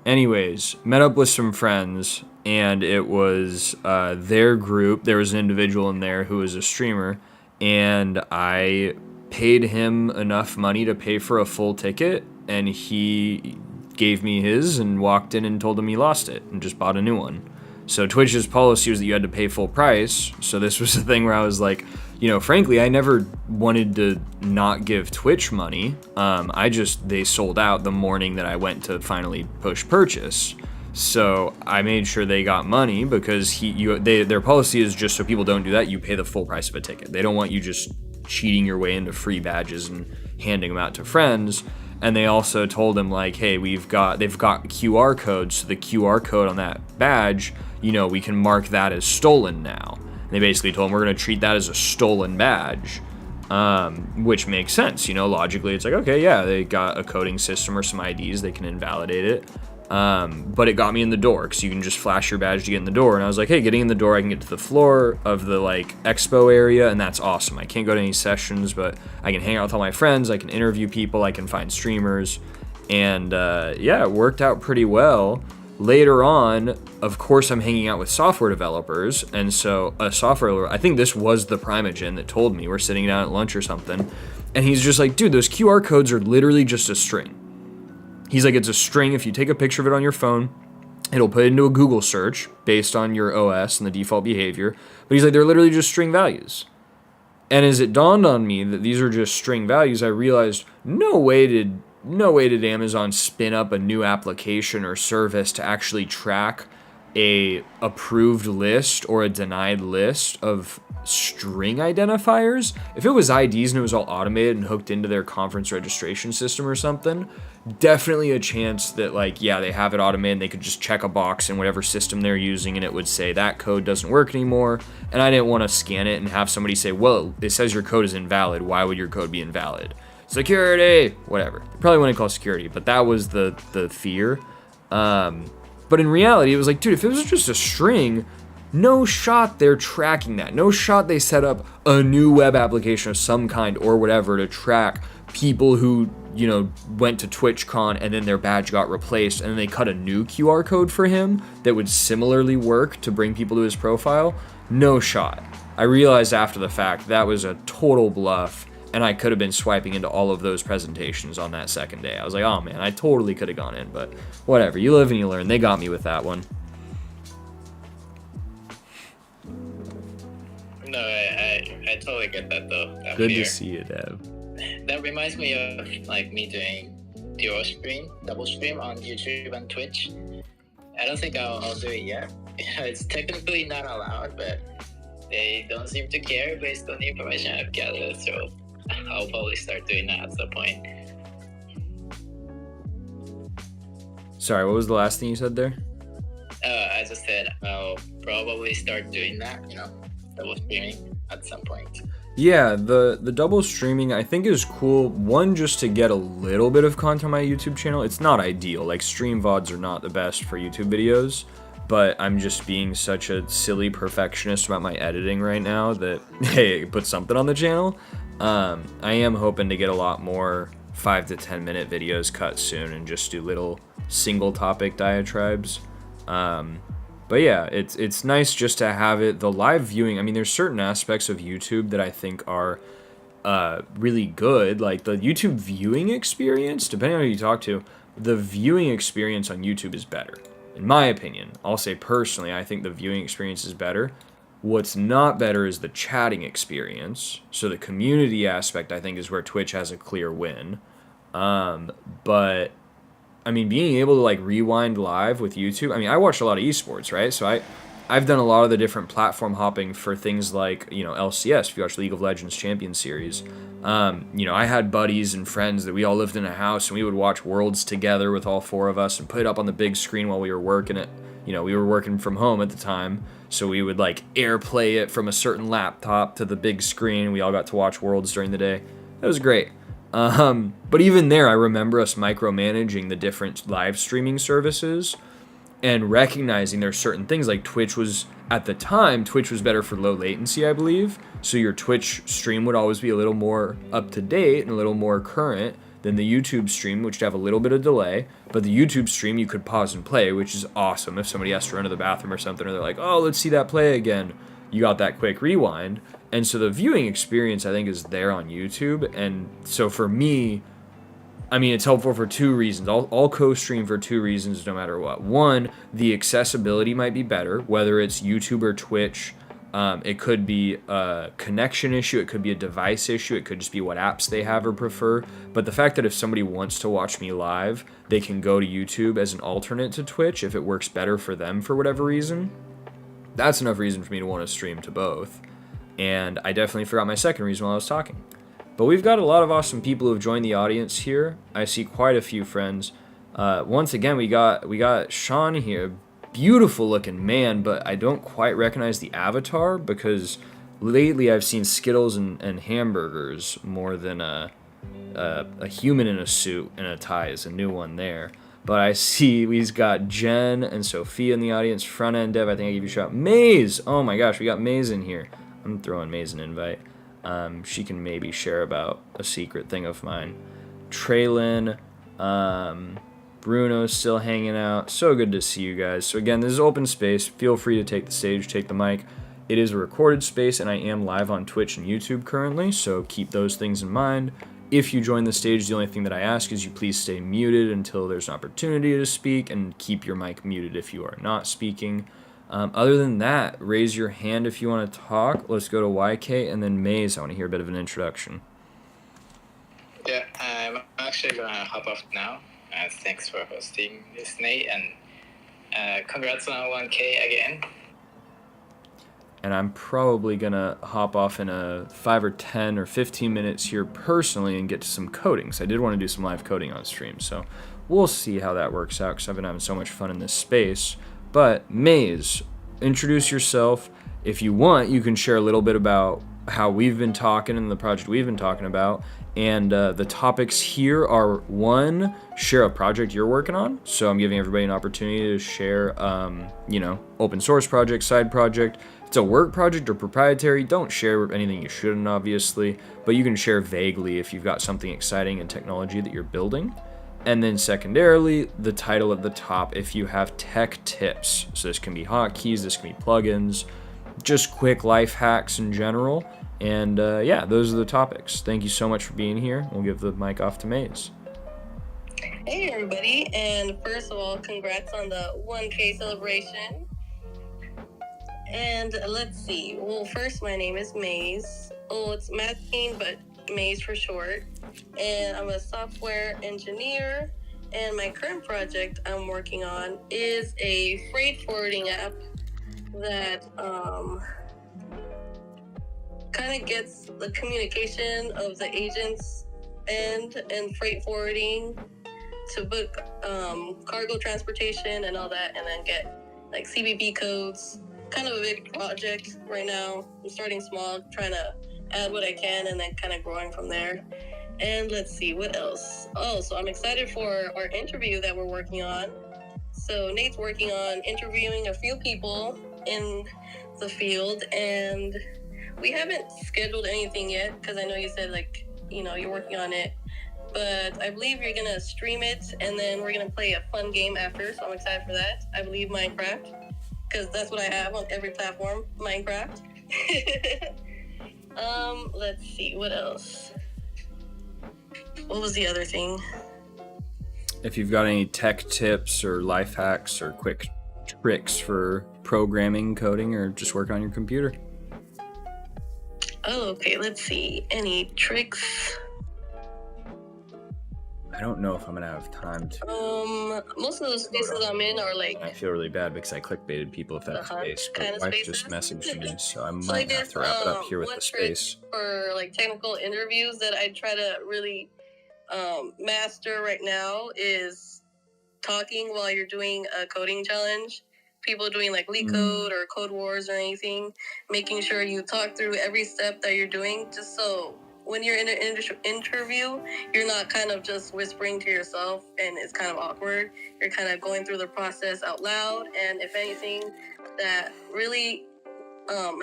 Anyways, met up with some friends, and it was their group. There was an individual in there who was a streamer, and I paid him enough money to pay for a full ticket, and he gave me his and walked in and told him he lost it and just bought a new one. So Twitch's policy was that you had to pay full price. So this was the thing where I was like, you know, frankly, I never wanted to not give Twitch money. They sold out the morning that I went to finally push purchase. So I made sure they got money because their policy is just so people don't do that. You pay the full price of a ticket. They don't want you just cheating your way into free badges and handing them out to friends. And they also told him, like, hey, they've got QR codes. So the QR code on that badge, you know, we can mark that as stolen now. And they basically told him we're going to treat that as a stolen badge, which makes sense. You know, logically, it's like, okay, yeah, they got a coding system or some IDs. They can invalidate it. But it got me in the door because you can just flash your badge to get in the door. And I was like, hey, getting in the door, I can get to the floor of the like expo area, and that's awesome. I can't go to any sessions, but I can hang out with all my friends. I can interview people. I can find streamers. And yeah, it worked out pretty well. Later on, of course, I'm hanging out with software developers. And so I think this was the Primogen that told me, we're sitting down at lunch or something. And he's just like, dude, those QR codes are literally just a string. He's like, it's a string. If you take a picture of it on your phone, it'll put it into a Google search based on your OS and the default behavior. But he's like, they're literally just string values. And as it dawned on me that these are just string values, I realized no way did Amazon spin up a new application or service to actually track a approved list or a denied list of string identifiers. If it was IDs and it was all automated and hooked into their conference registration system or something, definitely a chance that, like, yeah, they have it automated and they could just check a box in whatever system they're using and it would say that code doesn't work anymore. And I didn't want to scan it and have somebody say, well, it says your code is invalid. Why would your code be invalid? security, whatever. They probably wouldn't call security, but that was the fear. But in reality, it was like, dude, if it was just a string, no shot they're tracking that. No shot they set up a new web application of some kind or whatever to track people who, you know, went to TwitchCon and then their badge got replaced and then they cut a new QR code for him that would similarly work to bring people to his profile. No shot. I realized after the fact that was a total bluff, and I could have been swiping into all of those presentations on that second day. I was like, oh man, I totally could have gone in, but whatever. You live and you learn. They got me with that one. No, I totally get that though. That Good fear. to see you, Dev. That reminds me of like me doing double stream on YouTube and Twitch. I don't think I'll do it yet. It's technically not allowed, but they don't seem to care based on the information I've gathered. So I'll probably start doing that at some point. Sorry, what was the last thing you said there? I just said I'll probably start doing that. Double streaming at some point. Yeah, the double streaming I think is cool. One, just to get a little bit of content on my YouTube channel. It's not ideal. Like, stream VODs are not the best for YouTube videos, but I'm just being such a silly perfectionist about my editing right now that, hey, put something on the channel. I am hoping to get a lot more 5 to 10 minute videos cut soon and just do little single topic diatribes. But yeah, it's nice just to have it. The live viewing, I mean, there's certain aspects of YouTube that I think are really good. Like the YouTube viewing experience, depending on who you talk to, the viewing experience on YouTube is better. In my opinion, I'll say personally, I think the viewing experience is better. What's not better is the chatting experience. So the community aspect, I think, is where Twitch has a clear win. But I mean, being able to like rewind live with YouTube. I mean, I watch a lot of esports, right? So I've done a lot of the different platform hopping for things like, LCS, if you watch League of Legends Champion Series. I had buddies and friends that we all lived in a house and we would watch Worlds together with all 4 of us and put it up on the big screen while we were working it. We were working from home at the time, so we would like airplay it from a certain laptop to the big screen. We all got to watch Worlds during the day. That was great. But even there, I remember us micromanaging the different live streaming services and recognizing there's certain things like Twitch was, at the time, Twitch was better for low latency, I believe. So your Twitch stream would always be a little more up to date and a little more current than the YouTube stream, which would have a little bit of delay. But the YouTube stream, you could pause and play, which is awesome. If somebody has to run to the bathroom or something, or they're like, oh, let's see that play again, you got that quick rewind. And so the viewing experience, I think, is there on YouTube. And so for me, I mean, it's helpful for 2 reasons. I'll co-stream for 2 reasons no matter what. One, the accessibility might be better, whether it's YouTube or Twitch. It could be a connection issue. It could be a device issue. It could just be what apps they have or prefer. But the fact that if somebody wants to watch me live, they can go to YouTube as an alternate to Twitch if it works better for them for whatever reason. That's enough reason for me to want to stream to both. And I definitely forgot my second reason while I was talking. But we've got a lot of awesome people who have joined the audience here. I see quite a few friends. Once again, we got Sean here. Beautiful looking man, but I don't quite recognize the avatar because lately I've seen Skittles and hamburgers more than a human in a suit and a tie is a new one there. But I see we've got Jen and Sophia in the audience. Front end Dev, I think I gave you a shout. Maze! Oh my gosh, we got Maze in here. I'm throwing Maze an invite. She can maybe share about a secret thing of mine. Traylon, Bruno's still hanging out. So good to see you guys. So again, this is open space. Feel free to take the stage, take the mic. It is a recorded space, and I am live on Twitch and YouTube currently, so keep those things in mind. If you join the stage, the only thing that I ask is you please stay muted until there's an opportunity to speak, and keep your mic muted if you are not speaking. Other than that, raise your hand if you want to talk. Let's go to YK and then Maze. I want to hear a bit of an introduction. Yeah, I'm actually going to hop off now. Thanks for hosting this, Nate, and congrats on 1K again. And I'm probably going to hop off in a 5 or 10 or 15 minutes here personally and get to some coding. So I did want to do some live coding on stream. So we'll see how that works out because I've been having so much fun in this space. But Maze, introduce yourself. If you want, you can share a little bit about how we've been talking and the project we've been talking about. And the topics here are: 1, share a project you're working on. So I'm giving everybody an opportunity to share, open source project, side project. If it's a work project or proprietary, don't share anything you shouldn't, obviously, but you can share vaguely if you've got something exciting in technology that you're building. And then secondarily, the title at the top, if you have tech tips. So this can be hotkeys, this can be plugins, just quick life hacks in general. And those are the topics. Thank you so much for being here. We'll give the mic off to Maze. Hey everybody, and first of all, congrats on the 1K celebration. And let's see. Well, first, my name is Maze. Oh, it's Mathine, but Maze for short. And I'm a software engineer. And my current project I'm working on is a freight forwarding app that kind of gets the communication of the agents and freight forwarding to book cargo transportation and all that, and then get like CBP codes. Kind of a big project right now. I'm starting small, trying to add what I can, and then kind of growing from there. And let's see, what else? Oh, so I'm excited for our interview that we're working on. So Nate's working on interviewing a few people in the field, and we haven't scheduled anything yet because I know you said you're working on it. But I believe you're going to stream it, and then we're going to play a fun game after, so I'm excited for that. I believe Minecraft, because that's what I have on every platform, Minecraft. Let's see, what else? What was the other thing? If you've got any tech tips or life hacks or quick tricks for programming, coding, or just working on your computer. Oh, okay, let's see. Any tricks? I don't know if I'm gonna have time to. Most of the spaces I'm in are like. I feel really bad because I clickbaited people if that's space, but my wife just messaged me, so I might have to wrap it up here with the space. For like technical interviews that I try to really master right now is talking while you're doing a coding challenge. People doing like Leak Code or Code Wars or anything, making sure you talk through every step that you're doing, just so when you're in an interview, you're not kind of just whispering to yourself and it's kind of awkward. You're kind of going through the process out loud, and if anything, that really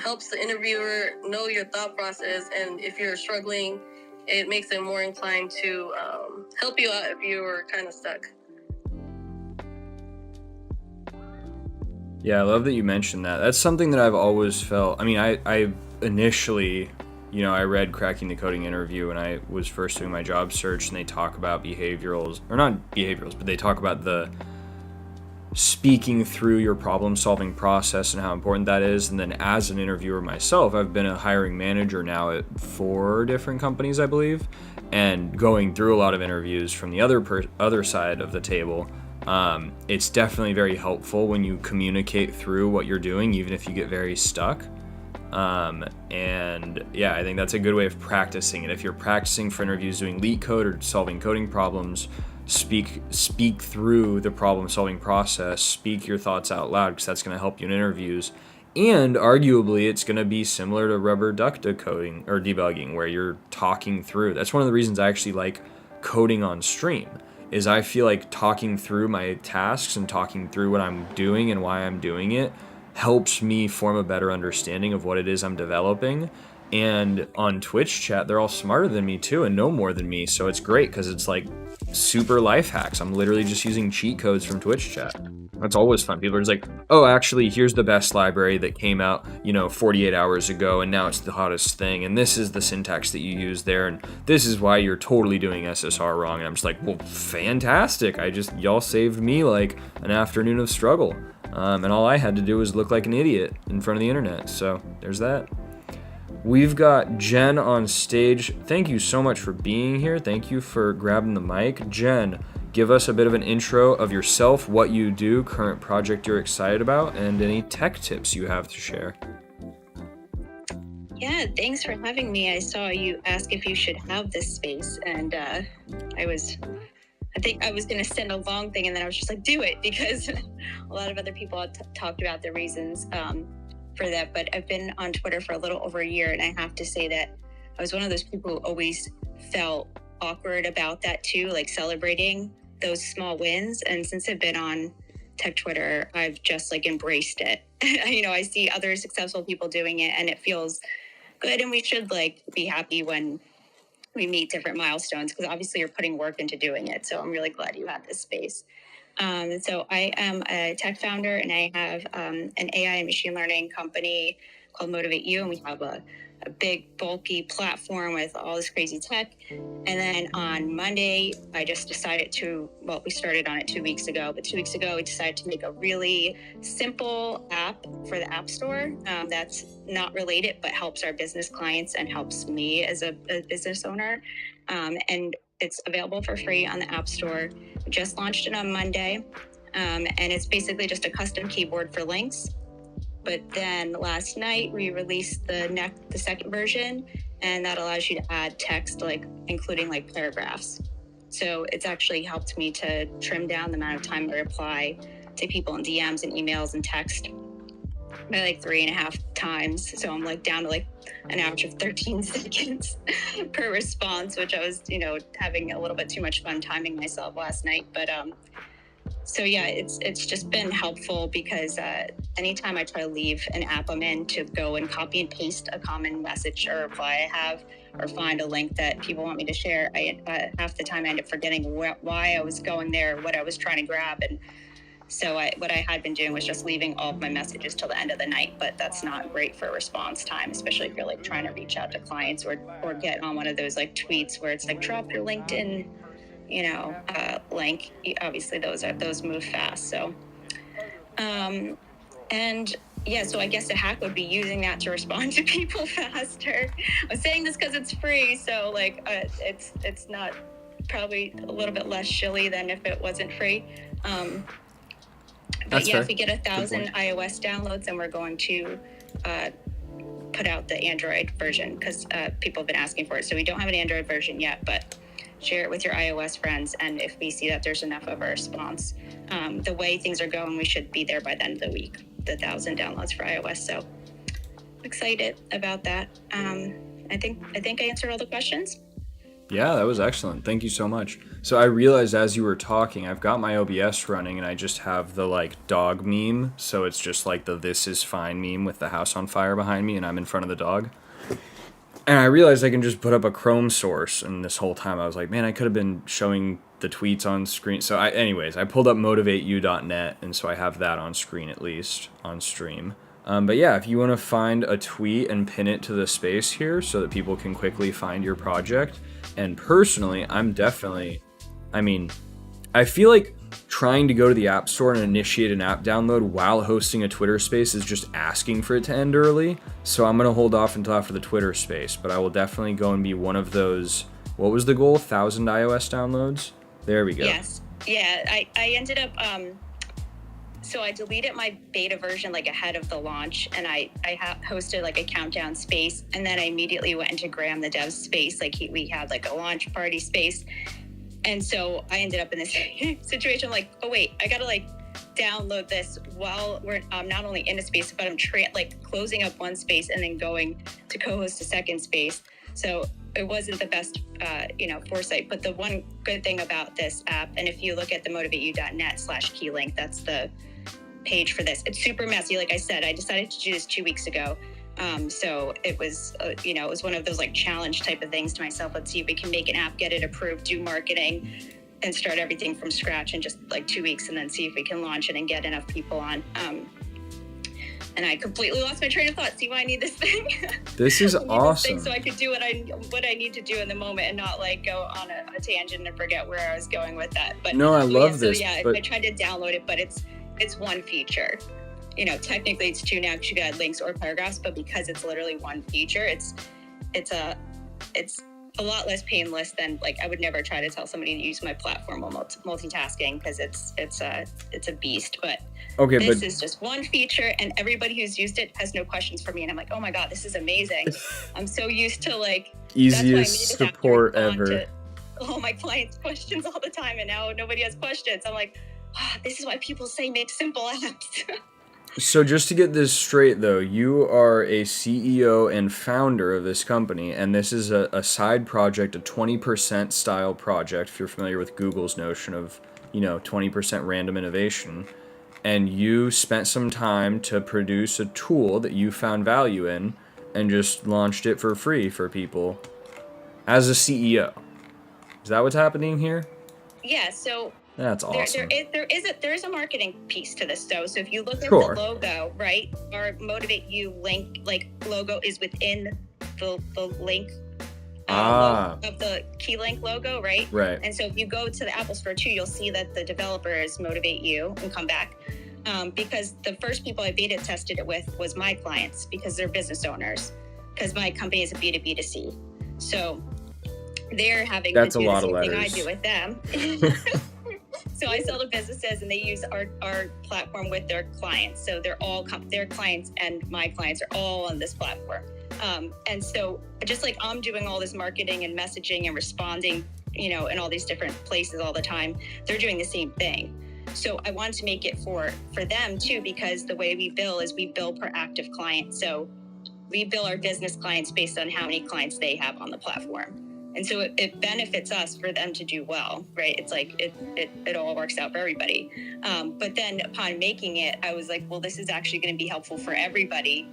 helps the interviewer know your thought process, and if you're struggling, it makes them more inclined to help you out if you were kind of stuck. Yeah, I love that you mentioned that. That's something that I've always felt. I mean, I initially, I read Cracking the Coding Interview when I was first doing my job search, and they talk about but they talk about the speaking through your problem-solving process and how important that is. And then as an interviewer myself, I've been a hiring manager now at 4 different companies, I believe, and going through a lot of interviews from the other side of the table. It's definitely very helpful when you communicate through what you're doing, even if you get very stuck. And yeah, I think that's a good way of practicing it. If you're practicing for interviews doing Leak Code or solving coding problems, speak through the problem-solving process, speak your thoughts out loud, because that's going to help you in interviews. And arguably, it's going to be similar to rubber duck decoding or debugging, where you're talking through. That's one of the reasons I actually like coding on stream, is I feel like talking through my tasks and talking through what I'm doing and why I'm doing it helps me form a better understanding of what it is I'm developing. And on Twitch chat, they're all smarter than me too and know more than me, so it's great because it's like super life hacks. I'm literally just using cheat codes from Twitch chat. That's always fun. People are just like, oh, actually, here's the best library that came out, 48 hours ago, and now it's the hottest thing, and this is the syntax that you use there, and this is why you're totally doing SSR wrong. And I'm just like, well, fantastic. Y'all saved me like an afternoon of struggle. And all I had to do was look like an idiot in front of the internet. So there's that. We've got Jen on stage. Thank you so much for being here. Thank you for grabbing the mic. Jen, give us a bit of an intro of yourself, what you do, current project you're excited about, and any tech tips you have to share. Yeah, thanks for having me. I saw you ask if you should have this space, and I think I was going to send a long thing, and then I was just like, do it, because a lot of other people had talked about the reasons for that. But I've been on Twitter for a little over a year, and I have to say that I was one of those people who always felt awkward about that too, like celebrating those small wins. And since I've been on tech Twitter, I've just like embraced it. I see other successful people doing it and it feels good. And we should like be happy when we meet different milestones, because obviously you're putting work into doing it. So I'm really glad you had this space. So I am a tech founder and I have an AI and machine learning company called Motivate You. And we have a big bulky platform with all this crazy tech. And then on Monday, I just decided we started on it 2 weeks ago, but 2 weeks ago, we decided to make a really simple app for the App Store that's not related, but helps our business clients and helps me as a business owner. And it's available for free on the App Store. We just launched it on Monday. And it's basically just a custom keyboard for links. But then last night we released the second version, and that allows you to add text, like including like paragraphs. So it's actually helped me to trim down the amount of time I reply to people in DMs and emails and text by like 3.5 times. So I'm like down to like an average of 13 seconds per response, which I was, having a little bit too much fun timing myself last night. But so yeah, it's just been helpful because anytime I try to leave an app I'm in to go and copy and paste a common message or reply I have, or find a link that people want me to share, half the time I end up forgetting why I was going there, what I was trying to grab. And so what I had been doing was just leaving all of my messages till the end of the night, but that's not great for response time, especially if you're like trying to reach out to clients or get on one of those like tweets where it's like drop your LinkedIn link. Obviously those move fast. So, and yeah, so I guess the hack would be using that to respond to people faster. I'm saying this because it's free. So like, it's not probably a little bit less shilly than if it wasn't free. But yeah, fair. If we get 1,000 iOS downloads, then we're going to, put out the Android version because, people have been asking for it. So we don't have an Android version yet, but share it with your iOS friends, and if we see that there's enough of a response, the way things are going, we should be there by the end of the week, the 1,000 downloads for iOS. So I'm excited about that. I think I answered all the questions. Yeah, that was excellent. Thank you so much. So I realized as you were talking, I've got my OBS running and I just have the like dog meme. So it's just like the "this is fine" meme with the house on fire behind me and I'm in front of the dog. And I realized I can just put up a Chrome source, and this whole time I was like, man, I could have been showing the tweets on screen. So I pulled up motivateyou.net, and so I have that on screen at least, on stream. But yeah, if you want to find a tweet and pin it to the space here so that people can quickly find your project. And personally, I feel like trying to go to the App Store and initiate an app download while hosting a Twitter space is just asking for it to end early. So I'm going to hold off until after the Twitter space, but I will definitely go and be one of those. What was the goal? 1,000 iOS downloads? There we go. Yes. Yeah, I ended up, so I deleted my beta version like ahead of the launch, and I hosted like a countdown space, and then I immediately went into Graham the dev space. Like we had like a launch party space. And so I ended up in this situation like, oh wait, I gotta like download this while I'm not only in a space, but I'm closing up one space and then going to co-host a second space. So it wasn't the best, foresight. But the one good thing about this app, and if you look at the motivateyou.net/keylink, that's the page for this. It's super messy. Like I said, I decided to do this 2 weeks ago. So it was, it was one of those like challenge type of things to myself. Let's see if we can make an app, get it approved, do marketing, and start everything from scratch in just like 2 weeks, and then see if we can launch it and get enough people on. And I completely lost my train of thought. See why I need this thing? This is awesome. This so I could do what I need to do in the moment and not like go on a tangent and forget where I was going with that. But no, I love this. So yeah, but... I tried to download it, but it's one feature. Technically it's two now because you got links or paragraphs, but because it's literally one feature, it's a lot less painless than like I would never try to tell somebody to use my platform while multitasking because it's a beast. But this is just one feature, and everybody who's used it has no questions for me, and I'm like, oh my god, this is amazing. I'm so used to like easiest support ever. To all my clients' questions all the time, and now nobody has questions. I'm like, this is why people say make simple apps. So just to get this straight, though, you are a CEO and founder of this company, and this is a side project, a 20% style project, if you're familiar with Google's notion of, 20% random innovation. And you spent some time to produce a tool that you found value in and just launched it for free for people as a CEO. Is that what's happening here? Yeah, so That's awesome. There is a marketing piece to this though. So if you look at Sure. the logo, right, our Motivate You link, like logo is within the link of the key link logo, right? Right. And so if you go to the Apple Store too, you'll see that the developer is Motivate You and come back. Because the first people I beta tested it with was my clients because they're business owners, because my company is a B2B2C. So they're having That's to do a lot the of same thing I letters. do with them. So I sell to businesses and they use our platform with their clients. So they're all their clients and my clients are all on this platform. And so just like I'm doing all this marketing and messaging and responding, in all these different places all the time, they're doing the same thing. So I wanted to make it for them too, because the way we bill is we bill per active client. So we bill our business clients based on how many clients they have on the platform. And so it benefits us for them to do well, right? It's like it all works out for everybody. But then upon making it, I was like, well, this is actually going to be helpful for everybody.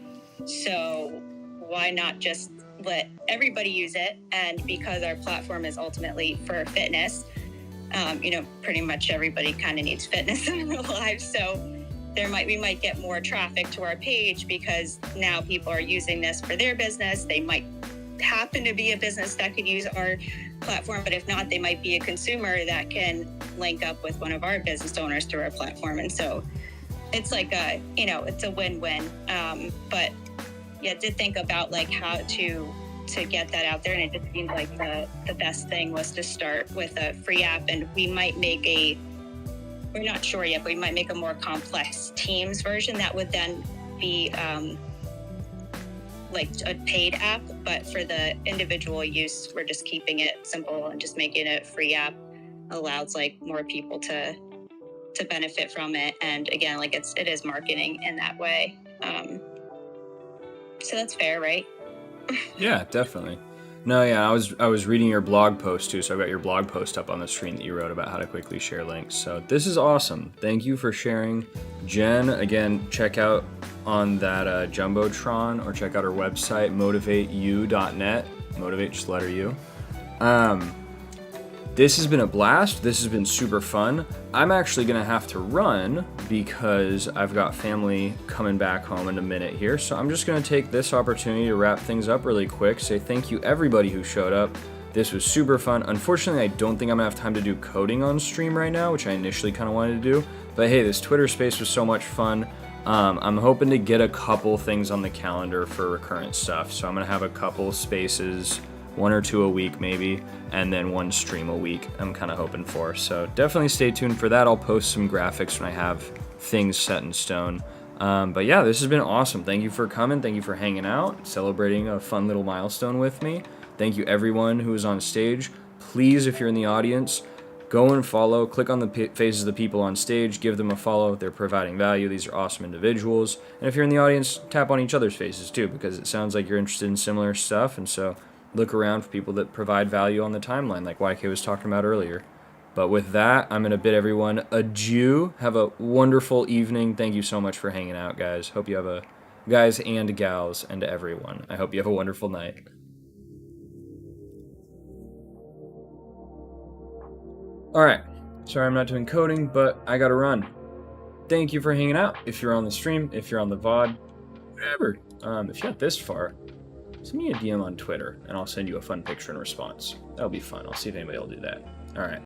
So why not just let everybody use it? And because our platform is ultimately for fitness, pretty much everybody kind of needs fitness in their lives. So we might get more traffic to our page because now people are using this for their business. They might happen to be a business that could use our platform, but if not, they might be a consumer that can link up with one of our business owners through our platform. And so it's like it's a win-win. But yeah, did think about like how to get that out there, and it just seemed like the best thing was to start with a free app, and we might make we're not sure yet, but we might make a more complex Teams version that would then be like a paid app, but for the individual use, we're just keeping it simple and just making it a free app. Allows like more people to benefit from it, and again, like it is marketing in that way. So that's fair, right? Yeah, definitely. No, yeah, I was reading your blog post too, so I got your blog post up on the screen that you wrote about how to quickly share links. So this is awesome. Thank you for sharing. Jen, again, check out on that Jumbotron, or check out her website, motivateyou.net. Motivate, just letter U. This has been a blast. This has been super fun. I'm actually going to have to run because I've got family coming back home in a minute here. So I'm just going to take this opportunity to wrap things up really quick. Say thank you everybody who showed up. This was super fun. Unfortunately, I don't think I'm going to have time to do coding on stream right now, which I initially kind of wanted to do. But hey, this Twitter space was so much fun. I'm hoping to get a couple things on the calendar for recurrent stuff. So I'm going to have a couple spaces, 1 or 2 a week maybe, and then 1 stream a week I'm kind of hoping for. So definitely stay tuned for that. I'll post some graphics when I have things set in stone. But yeah, this has been awesome. Thank you for coming. Thank you for hanging out, celebrating a fun little milestone with me. Thank you everyone who is on stage. Please, if you're in the audience, go and follow, click on the faces of the people on stage, give them a follow. They're providing value. These are awesome individuals. And if you're in the audience, tap on each other's faces too, because it sounds like you're interested in similar stuff. And so look around for people that provide value on the timeline, like YK was talking about earlier. But with that, I'm going to bid everyone adieu. Have a wonderful evening. Thank you so much for hanging out, guys. Hope you have guys and gals and everyone. I hope you have a wonderful night. All right. Sorry I'm not doing coding, but I got to run. Thank you for hanging out. If you're on the stream, if you're on the VOD, whatever. If you got this far, send me a DM on Twitter, and I'll send you a fun picture in response. That'll be fun. I'll see if anybody will do that. All right.